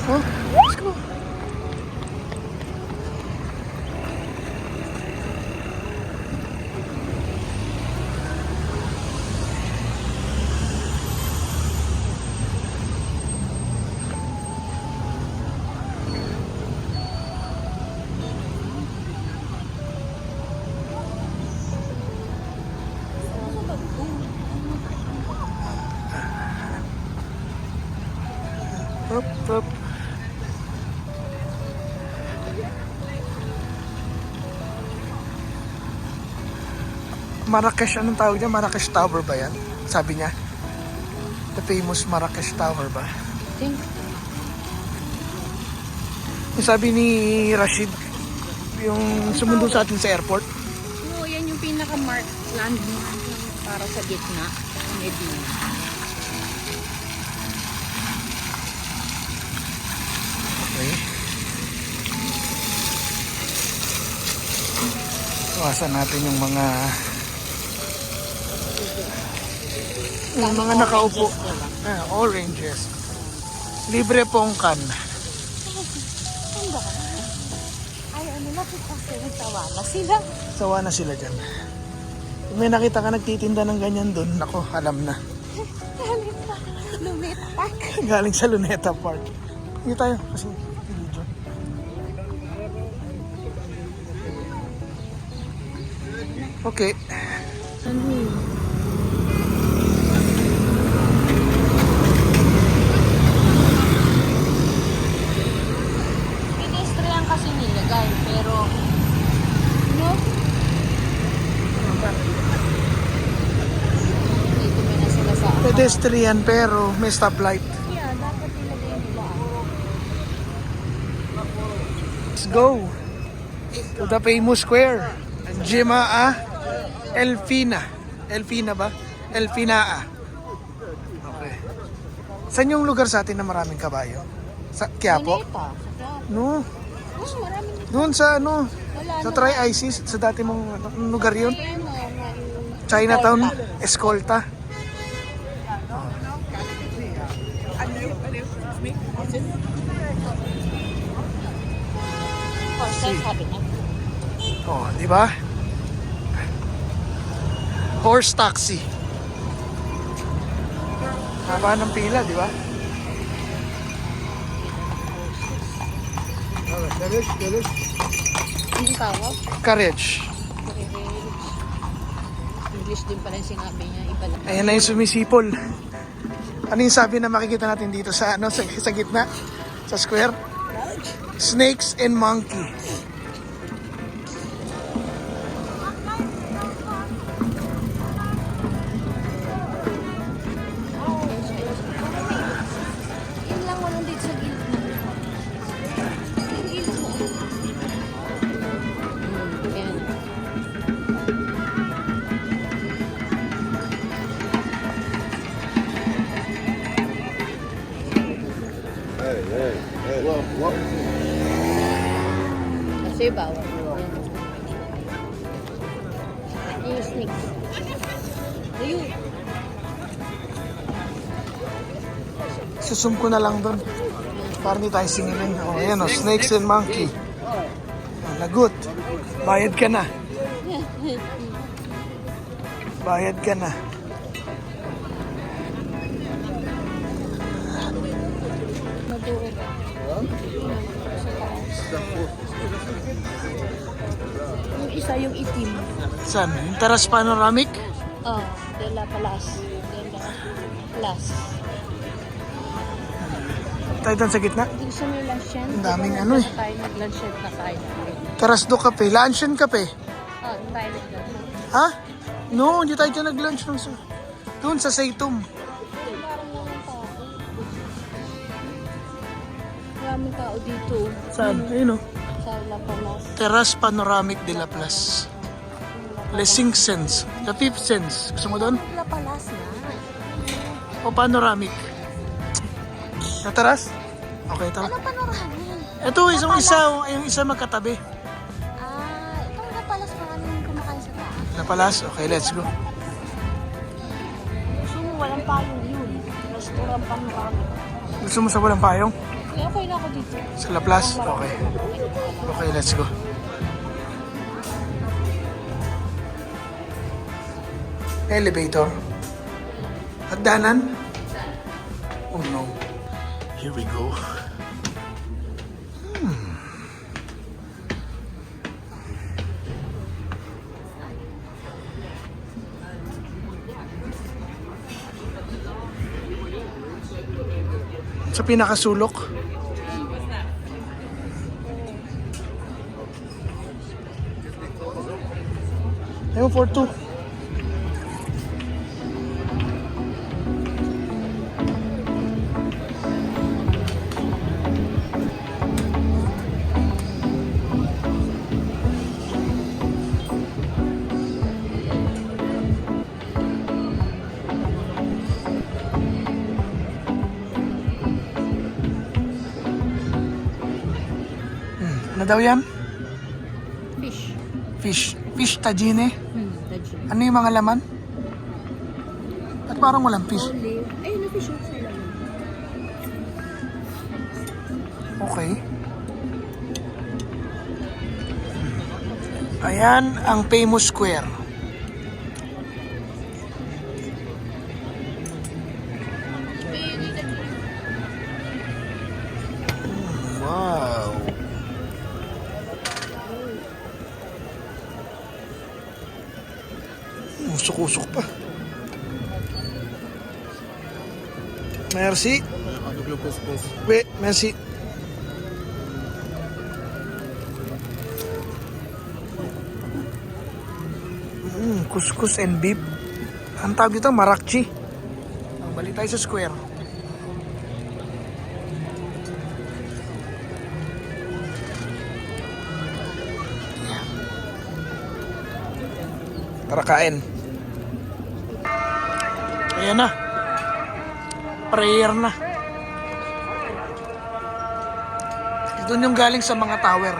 Oh, let's go. Up. Marrakesh, anong tawag niya? Marrakesh Tower ba yan? Sabi niya. The famous Marrakesh Tower ba? Yung sabi ni Rashid, yung sumundo sa atin sa airport.
Oo, yan yung pinaka-mark landmark para sa gitna. Medina.
Okay. Iwasan natin yung mga nakaupo. Oranges. Libre pong kan.
Ay, ano na kasi nagtawala sila.
Sawa na sila dyan. Kung may nakita ka nagtitinda ng ganyan dun, nako, alam na.
Galing sa Luneta Park.
Galing sa Luneta Park. Hindi tayo kasi video. Okay. pedestrian pero may stoplight.
Yeah, dapat ilagay nila.
Let's go to the famous square. Jimaa Elfina. Elfina ba? Elfinaa. Okay. Saan yung lugar sa atin na maraming kabayo? Sa Quiapo?
Sa Quiapo.
No.
Oh, maraming
Doon sa ano?
wala
Sa
na.
Tri-ISIS, sa dati mong lugar yun?
Ano,
Chinatown, Escolta.
sabi niya.
Oh, di ba? Horse taxi. Haba ng pila, di ba?
Anong tawag?
Courage.
English din pala yung sinabi niya. Iba lang.
Ayan na yung sumisipol. Ano yung sabi na makikita natin dito sa ano sa gitna? Sa square? Snakes and monkey.
Yun lang walang dito sa gilid na. Yung gilid mo. Ayan. Kasi bawal. Yung snakes. Ayun.
Susum ko na lang doon. Para hindi tayo singilin. Oh, ayan oh, snakes and monkey. Oh, lagot. Bayad ka na. Bayad ka na.
Maduro ba? Yung isa yung itim.
Saan? Yung Terrace Panoramic?
Oh, De La Palace.
Tayo doon sa gitna.
Hindi gusto mo yung luncheon?
Ang daming ano eh.
Tayo nag-luncheon na tayo.
Terrace do Cafe. Luncheon Cafe.
Oh, tayo nag-luncheon.
Ha? No, hindi tayo dyan nag-lunch nung sa... Doon sa Seitum.
Parang walang tao. Maraming tao dito.
Saan? Ayun oh.
Sa La Palace.
Terrace Panoramic de la Place. Le 5 cents. The 5 cents. Gusto mo doon?
La Palace na.
O panoramic? Sa terrace? Okay, ito.
Ano panorami?
Ito, yung isa magkatabi.
Itong La Palace maraming kumakain sa taas.
La Palace? Okay, let's go.
Gusto mo walang payong yun. Restaurant panorami.
Gusto mo sa walang payong?
Kaya okay na ako dito.
Sa La Place? Okay. Okay, let's go. Elevator. Hagdanan? Oh no. Here we go. Sa pinakasulok. Ayun, for two. Ano daw yan?
Fish.
Fish. Fish tajine.
Tajin.
Ano yung mga laman? At parang walang fish.
Olive. Ayun na fish sa ilalim.
Okay. Ayan ang famous square. Wow. Usok-usok pa. Merci. Oui, merci. Couscous and beef. Ang tawag dito, marakchi. Balik tayo sa square. Yan. Tara kain. Ayan na. Prayer na. Doon yung galing sa mga tower.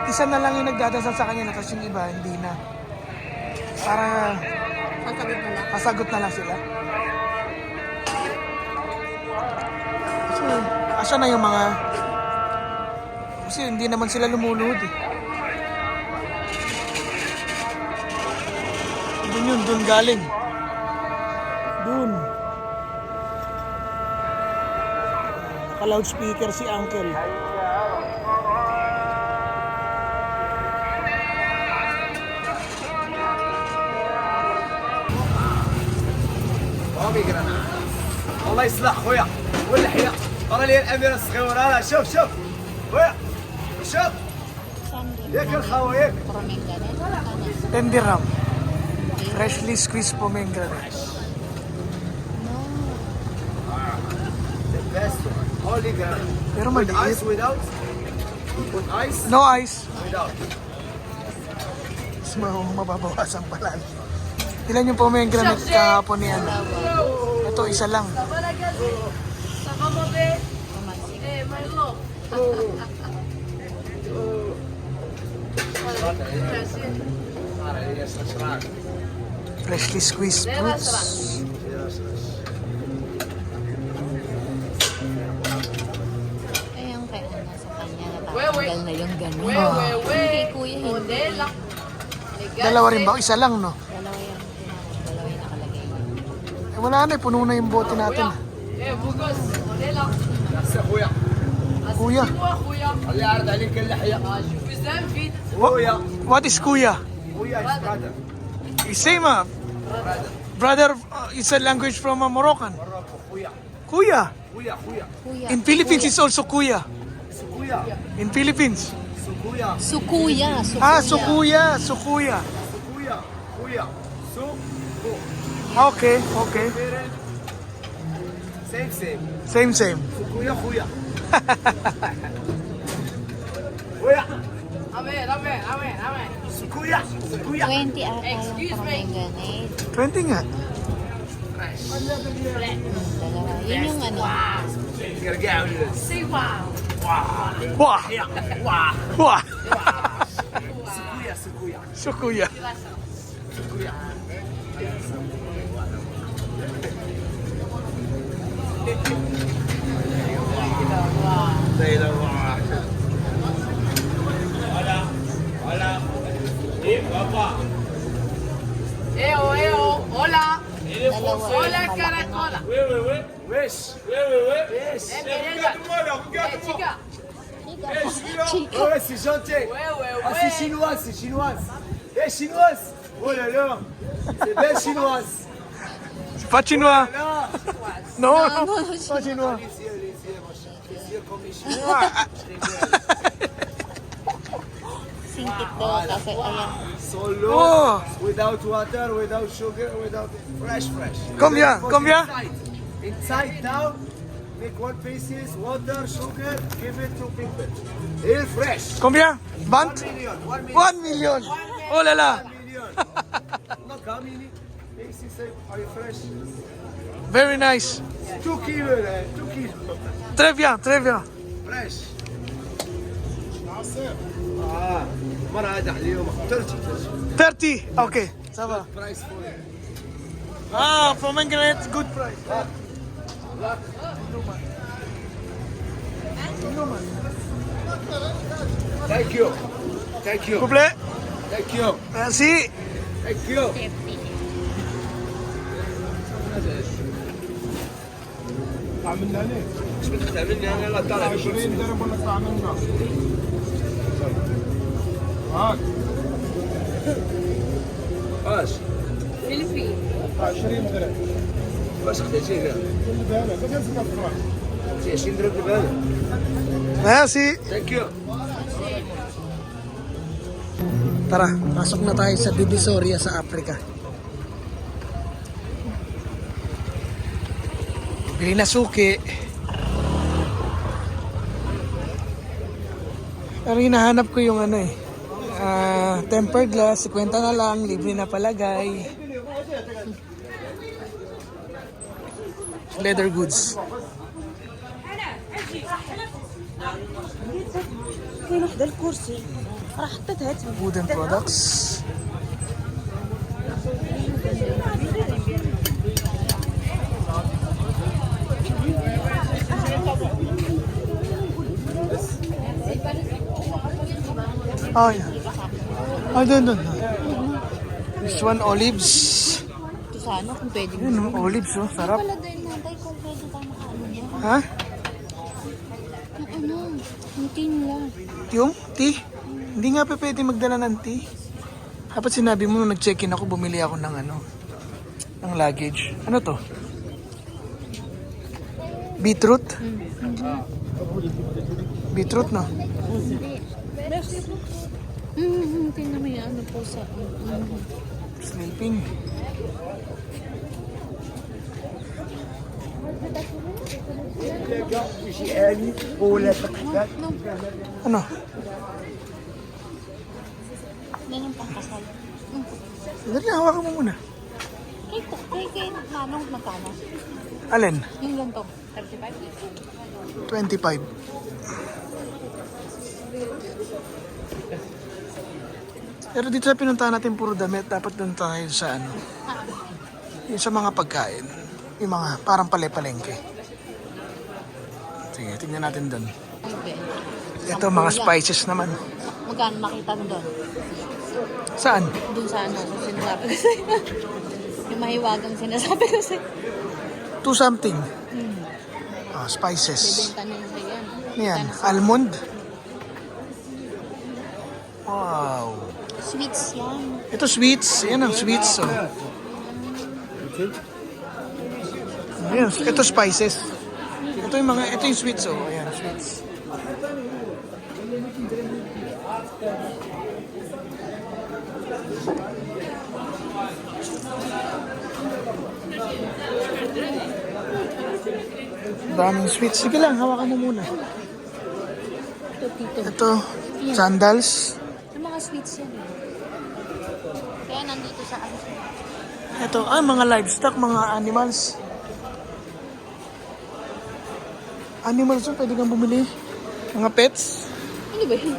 Isa na lang yung nagdadasal sa kanya, tapos yung iba hindi na. Para kasagot na lang sila. So, asa na yung mga... Kasi hindi naman sila lumuluhod eh. Doon yun, doon galing. Doon. Naka-loudspeaker si Uncle.
الله يصلح خويا واللحيه راه لي الاميره الصغيره راه شوف شوف خويا شوف ياك الخاوه ياك
10 dirham. Freshly squeezed pomegranate.
the best one only granite
Pero
with
maliit.
ice without with ice
No ice.
without
Mas mababawasan pala. Ilan yung pomegranate kahapon ni ano? Ito, isa lang. Freshly squeezed fruits.
Eh, yung kay ano sa kanya, natatanggal na yung ganun. Kay kuya, hindi.
Dalawa rin ba? Isa lang, no?
Dalawa yung nakalagay.
Eh, wala na, puno na yung bote natin.
خويا
Kuya.
اللي عرض عليك اللحيه خويا
What is kuya?
خويا is brother
Same, brother, it's a language from Moroccan.
خويا
Kuya.
خويا خويا
Kuya.
In Philippines, it's also kuya.
خويا
In Philippines.
خويا
Sukuya.
Ah, sukuya. Sukuya.
خويا خويا سو
Okay, okay.
same same
Same, same.
خويا خويا خويا سكويا سكويا
20 ata yung pomegranate.
20 nga.
Dalawa. Yun yung ano.
قرقع ولا
Wah! Wah!
سكويا سكويا
Sukuya.
Hola.
Dalawa.
Hola,
Malaki
caracola.
ويش ويش
Chica.
Chica.
Ouais, c'est gentil. Ah, c'est chinoise, c'est chinoise. Eh, chinoise. Oh là là. C'est belle chinoise.
C'est pas chinois.
Là.
No,
No,
no.
no,
Pas chinois.
Les yeux, mon chat. Les yeux comme les chinois.
Singkit daw kasi ayan.
Solo.
Oh.
Without water, without sugar, without fresh.
Combien?
Put
Combien?
Inside now. Make one pieces, water, sugar, give it to people. Here fresh.
Combien?
1
20?
million.
1 million. Oh là là.
1 million. Look how many pieces are fresh.
Very nice.
2 kilos, 2 kilos.
Très bien, très bien.
فريش مرة هذا اليوم 30
30. Okay. Ça va.
برايس فور يو
Ah, pomegranate, good price.
ثانك يو ثانك يو
Couple.
ثانك يو
Merci.
ثانك يو عملنا ليه؟ ايش بدك تعملني انا لا طالع 20 درهم ولا تعملنا هاك ايش؟
Philippines.
20 درهم باش اخذتي فيها؟ بالبالة بس اسمها فرح 20 درهم بالبالة
Merci.
ثانك يو
Tara, pasok na tayo sa Divisoria sa Africa. Bili na suki. Pero hinahanap ko yung ano tempered glass, 50 na lang, libre na palagay. Leather goods.
كاين وحده الكرسي راه حطيتها
Wooden products. Oh, yeah. Oh, dun. This one, olives.
Ito sana kung pwede mo.
Yun, olives, oh. Sarap.
Wala din natin kung pwede tayo makaano niya.
Ha?
Yung ano, yung tin lang.
Yung tea? Hindi nga pa pwede magdala ng tea. Dapat sinabi mo nung nag-check-in ako, bumili ako ng ng luggage. Ano to? Beetroot? Beetroot, no?
Tingnan mo yung ano po sa...
Sleeping. Ano?
Yan yung pangkasal.
Dali, hawakan mo muna.
Kay Manong magkano?
Alin?
Yung ganito. 35?
25. Pero dito sa pinuntahan natin puro damit, dapat doon tayo sa yung sa mga pagkain. Yung mga parang pale-palengke. Sige, tingnan natin doon. Ito, mga spices naman.
Magkano makita mo doon?
Saan?
Doon sa ano, sa sinasabi ko sa'yo. Yung mahiwagang sinasabi ko sa'yo.
2 something. Spices.
Bibenta nila sa'yo yan.
Yan, almond. Wow.
Sweets yan.
Ito sweets. Yan ang sweets. Oh. Ayan, ito spices. Ito yung sweets. Oh. Ayan, sweets. Daming sweets. Sige lang, hawakan mo muna. Ito, sandals.
Yung mga sweets yan. Kaya nandito sa ano.
Ito, mga livestock, mga animals. Animals yung pwede kang bumili. Mga pets.
Ano ba yun?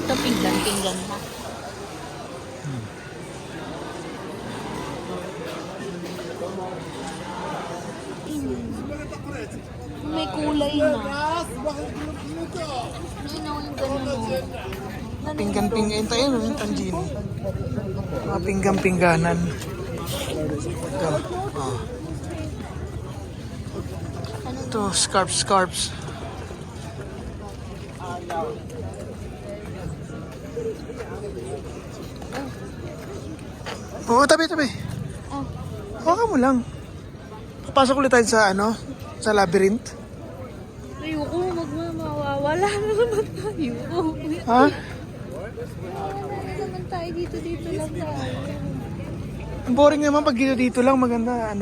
Ito pinggan na.
May kulay na. Ninaw yung gano'n mo.
Pinggan-pinggan. Tayo, yung tanjini. Mga pinggan-pingganan. Ito. Oh. Ito, scarves. Oo, tabi. Hawakan mo lang. Papasok ulit tayo sa sa labyrinth.
Ayoko, mawawala na naman tayo.
Ha?
Wala naman tayo dito lang tayo.
Ang boring naman pag dito lang, maganda,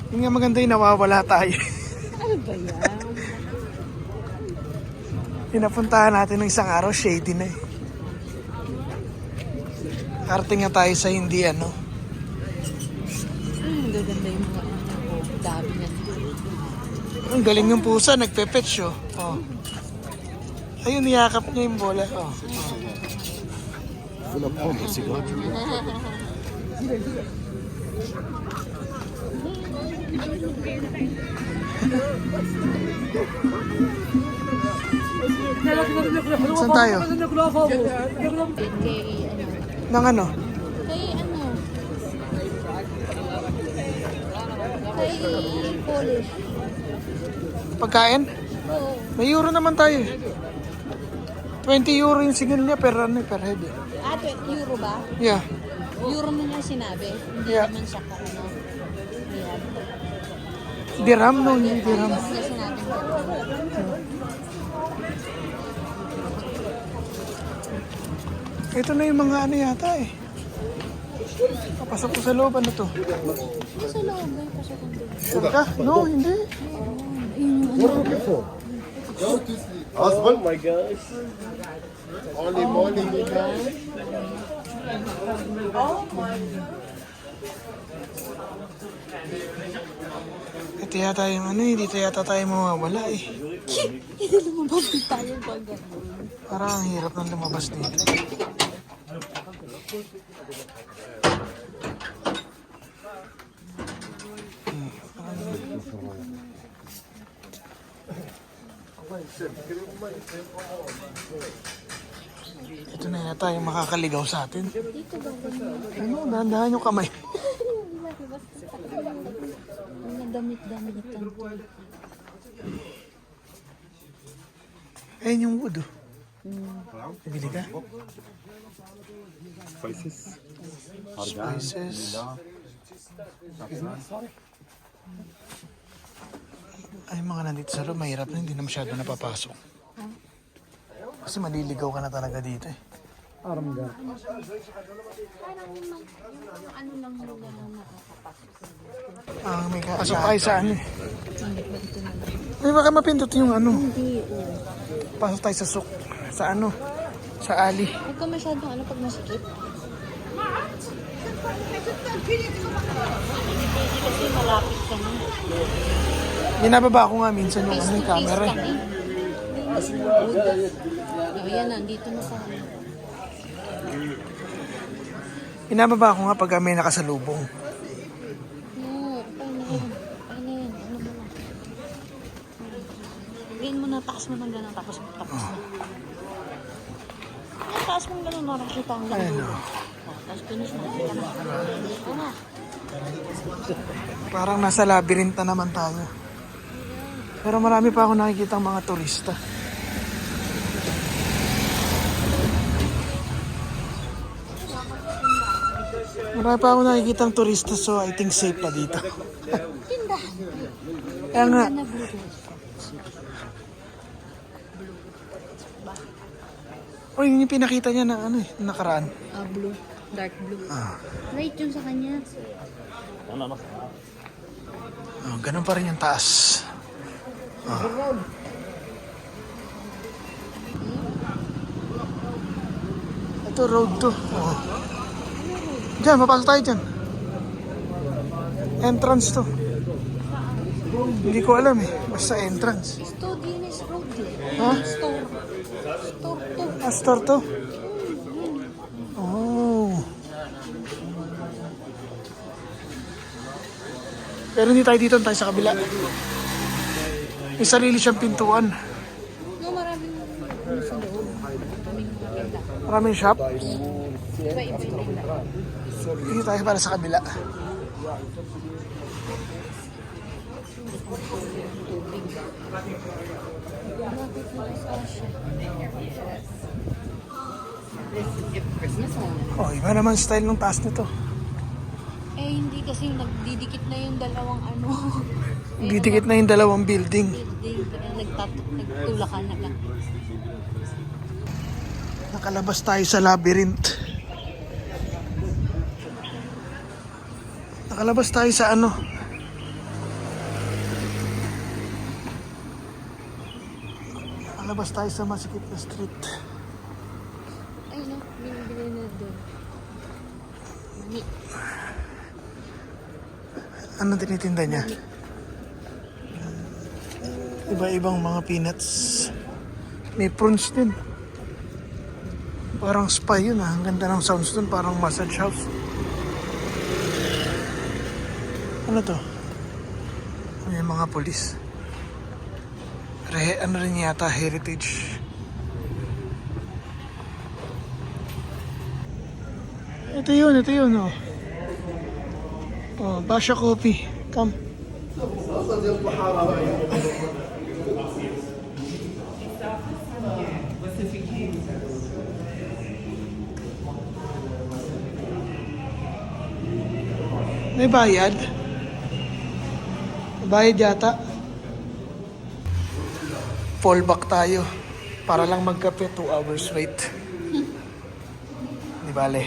Yung nga maganda yung nawawala tayo.
Ano ba yan?
Pinapuntahan natin ng isang araw, shady na eh. Karating nga tayo sa hindi
Ang gaganda yung mga dami na.
Ang galing ng pusa, nagpe-pet show. Oh. Ayun, niyakap niya yung bola. Oh. Saan tayo? Nang ano?
Kay Polish.
Pagkain?
Oo.
May euro naman tayo. 20 euro yung single niya per head.
Euro ba?
Yeah.
Euro mo nga sinabi. Hindi
Yeah.
naman siya Riyadh.
Dirham no, hindi dirham.
Kasi natin
Ito na yung mga ano yata eh. Papasok ko sa loob, ano to?
Sa loob ba yung pasok ang doon?
Sure ka? No, hindi.
Oh my gosh.
Ito yata yung ano eh, dito yata tayo mawawala eh.
Hindi lumabas din tayo pag
Parang ang hirap ng lumabas dito. Ito na yata yung makakaligaw sa atin.
dito ba ganyan?
Ano, dahan-dahan yung kamay.
Mga damit-damitan.
Ayun yung wood oh. Bibili ka? Spices. Ay, mga nandito sa loob, mahirap na, hindi na masyado napapasok. Kasi maliligaw ka na talaga dito eh.
Parang ano lang nila lang nakakapasok.
May pasok tayo sa ano eh. May baka mapindot yung ano.
Hindi,
Pasok tayo sa souk. Sa ano? Sa ali.
Huwag ka masyadong ano pag masikip. Hindi kasi malapit ka na.
Binababa ko nga minsan yung ano, yung camera eh.
Ayan, nandito na sa
Binababa ko nga pag may nakasalubong.
No, paano yan? Paano yan? Ano mo na? Gawin mo na, taas mo ng gano'n, tapos na. Taas mo ng gano'n, nakakita ang gano'n.
Ayun o.
Tapos finish na, kita na. Ito na.
Parang nasa labyrinth na naman tayo. Pero marami pa ako nakikita mga turista. Marami pa ako nakikita turista, so I think safe pa dito.
Tindahan.
Kaya nga,
Na Bluetooth.
oh, yun yung pinakita niya na ano eh, nakaraan.
Blue. Dark blue. Light yun sa kanya.
Oh, ganun pa rin yung taas. Oh. Ito road to. Oh. Diyan, mapasok tayo dyan. Entrance to. Hindi ko alam eh. Basta entrance.
Studionis Road eh.
Ha?
Store. Store to.
Store to? Oh. Pero hindi tayo dito, tayo sa kabila. May sarili siyang pintuan.
No, maraming ano sa loob. Maraming maganda.
Maraming shop.
Iba-iba yung tinda.
Dito tayo para sa kabila. Oh, iba naman style ng taas nito.
Eh, hindi kasi nagdidikit na yung dalawang ano.
Didikit na yung dalawang building.
Building. Nagtulakan na lang.
Nakalabas tayo sa labyrinth. Nakalabas tayo sa ano. Nakalabas tayo sa masikip na street.
Ay, no. Binibili na doon. Mani.
Ano tinitinda niya? Iba-ibang mga peanuts. May prawns din. Parang spa yun ah. Ang ganda ng sounds dun. Parang massage house. Ano to? May mga polis. Ano rin yata, heritage. Ito yun oh. Oh, Basha Coffee. Come. May bayad? May bayad yata. Fall back tayo. Para lang magkape, 2 hours wait. Di bale.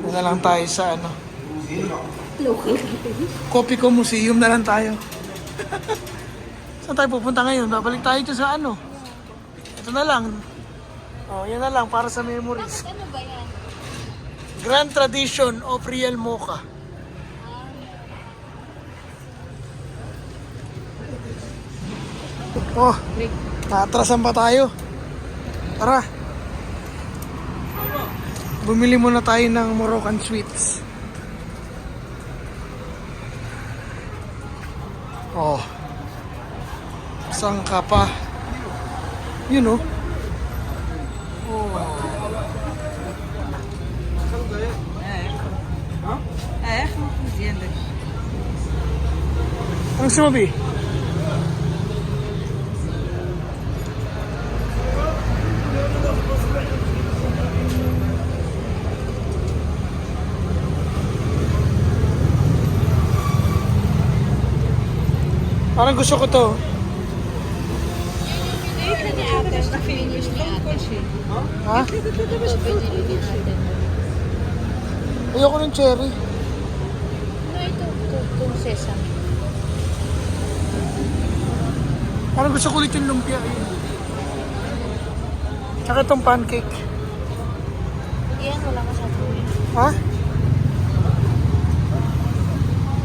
Doon na lang tayo sa ano. Kopiko Museum na lang tayo. Saan tayo pupunta ngayon? Babalik tayo dyan sa ano. Ito na lang. Oh, yan na lang para sa memories.
Ano ba yan?
Grand Tradition of Real Mocha. Oh, naatrasan pa tayo. Tara. Bumili muna tayo ng Moroccan sweets. Oh. Saan ka pa? You know. Anong sumabi? Parang gusto ko to. Ha? Ayoko ng cherry.
No, itong sesame.
Parang gusto ko ulit yung lumpia. Tsaka itong pancake.
Yan, wala masyado.
Ha?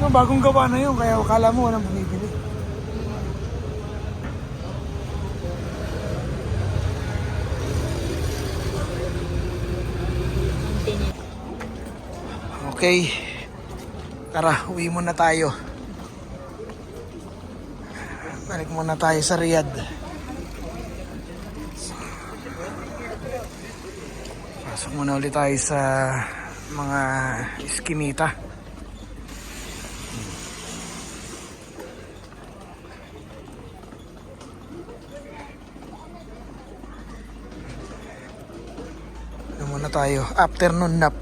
No, bagong gawa na yun, kaya akala mo walang bumibili. Okay. Tara, uwi muna tayo. Balik muna tayo sa Riyadh. Pasok muna ulit tayo sa mga iskinita. Ano muna tayo? Afternoon nap.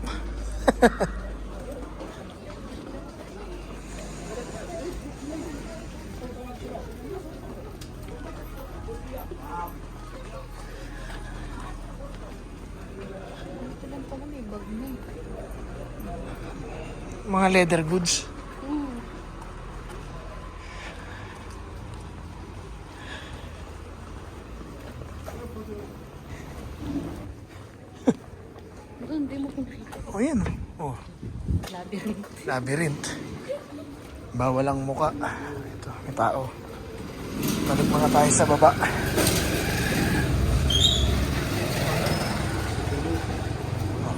Mga leather goods. Oh, yan. Oh. Labyrinth. Bawal ang muka. Ito, may tao. Balik mga tayo sa baba.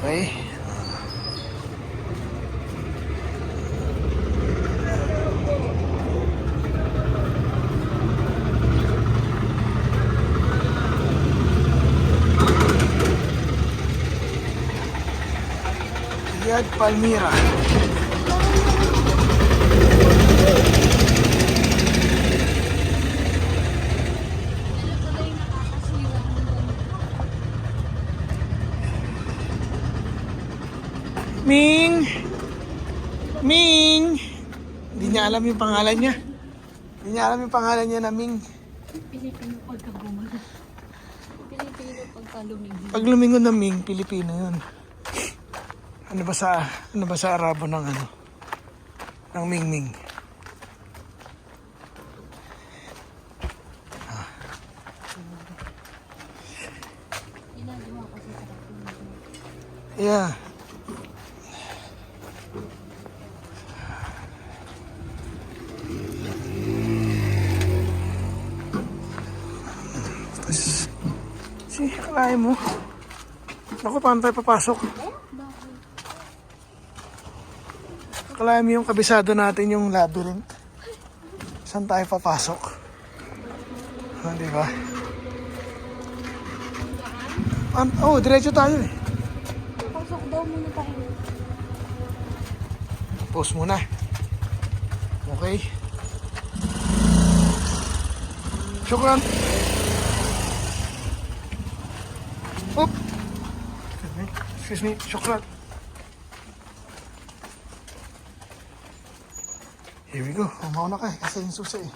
Okay. Riyadh, Palmyra. Ming! Ming! Hindi niya alam yung pangalan niya. Hindi niya alam yung pangalan niya na Ming.
Pilipino pagkagumawa. Pilipino pagkalumingon.
Pag lumingon na Ming, Pilipino yun. Ano ba sa Arabo ng ano? Ng Ming Ming. Yeah. Kalahin mo. Naku, paano tayo papasok? Kalahin mo yung kabisado natin yung labyrinth. Saan tayo papasok? Diba? Oh, diretso tayo eh.
Pasok daw muna tayo.
Pause muna. Okay. Shukran. Oop. Excuse me. Shukran. Here we go. Mauna ka eh. Kasi yung susi eh.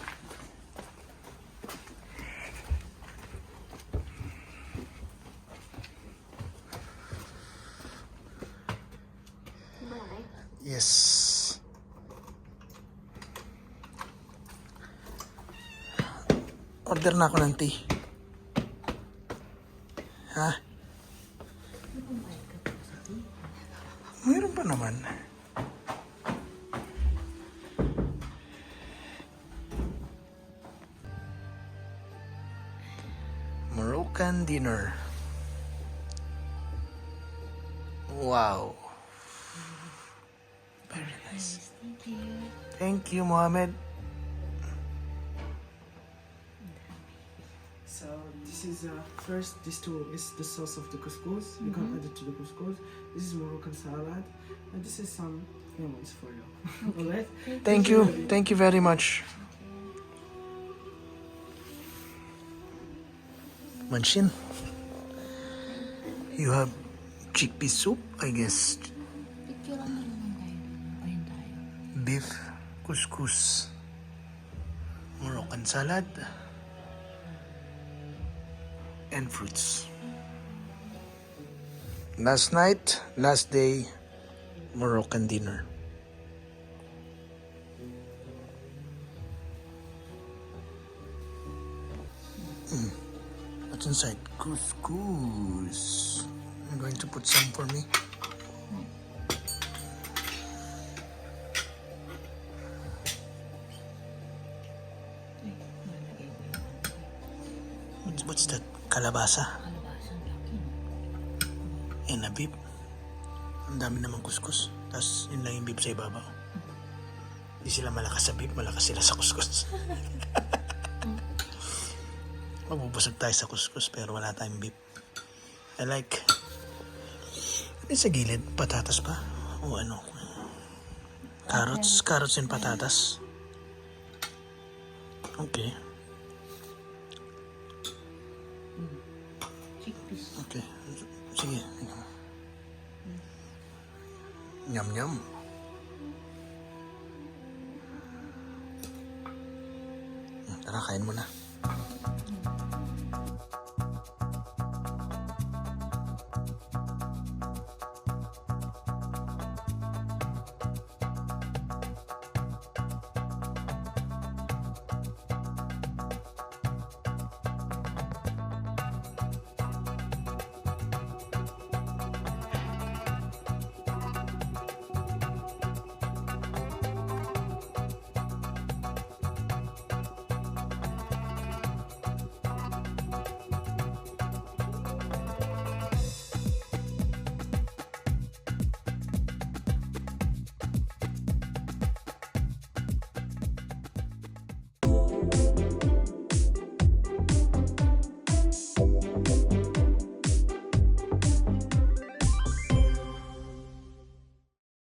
Yes. Order na ako ng tea. Ha? Mayroon pa naman. Moroccan dinner. Wow. Very nice. Thank you, Mohammed.
So this is first, this two is the sauce of the couscous. You can add it to the couscous. This is Moroccan salad, and this is some lemons for you. Alright.
Thank you. Thank you very much. Manshin, you have chickpea soup, I guess.
Picturean mo naman tayo doon. Ayun tayo.
Beef couscous, Moroccan salad, and fruits. Last night, last day, Moroccan dinner. What's inside? Couscous. I'm going to put some for me. What's that? Kalabasa.
Kalabasa, laki.
And a beef. Ang dami namang kuskus. Tapos yun lang yung beef sa ibabaw. Hindi sila malakas sa beef, malakas sila sa kuskus. Mabubusog tayo sa kuskus pero wala tayong beef. I like. Ano sa gilid? Patatas pa? O ano? Carrots? Carrots and patatas? Okay.
Chickpeas.
Okay. Sige. Yum yum. Tara, kain mo na.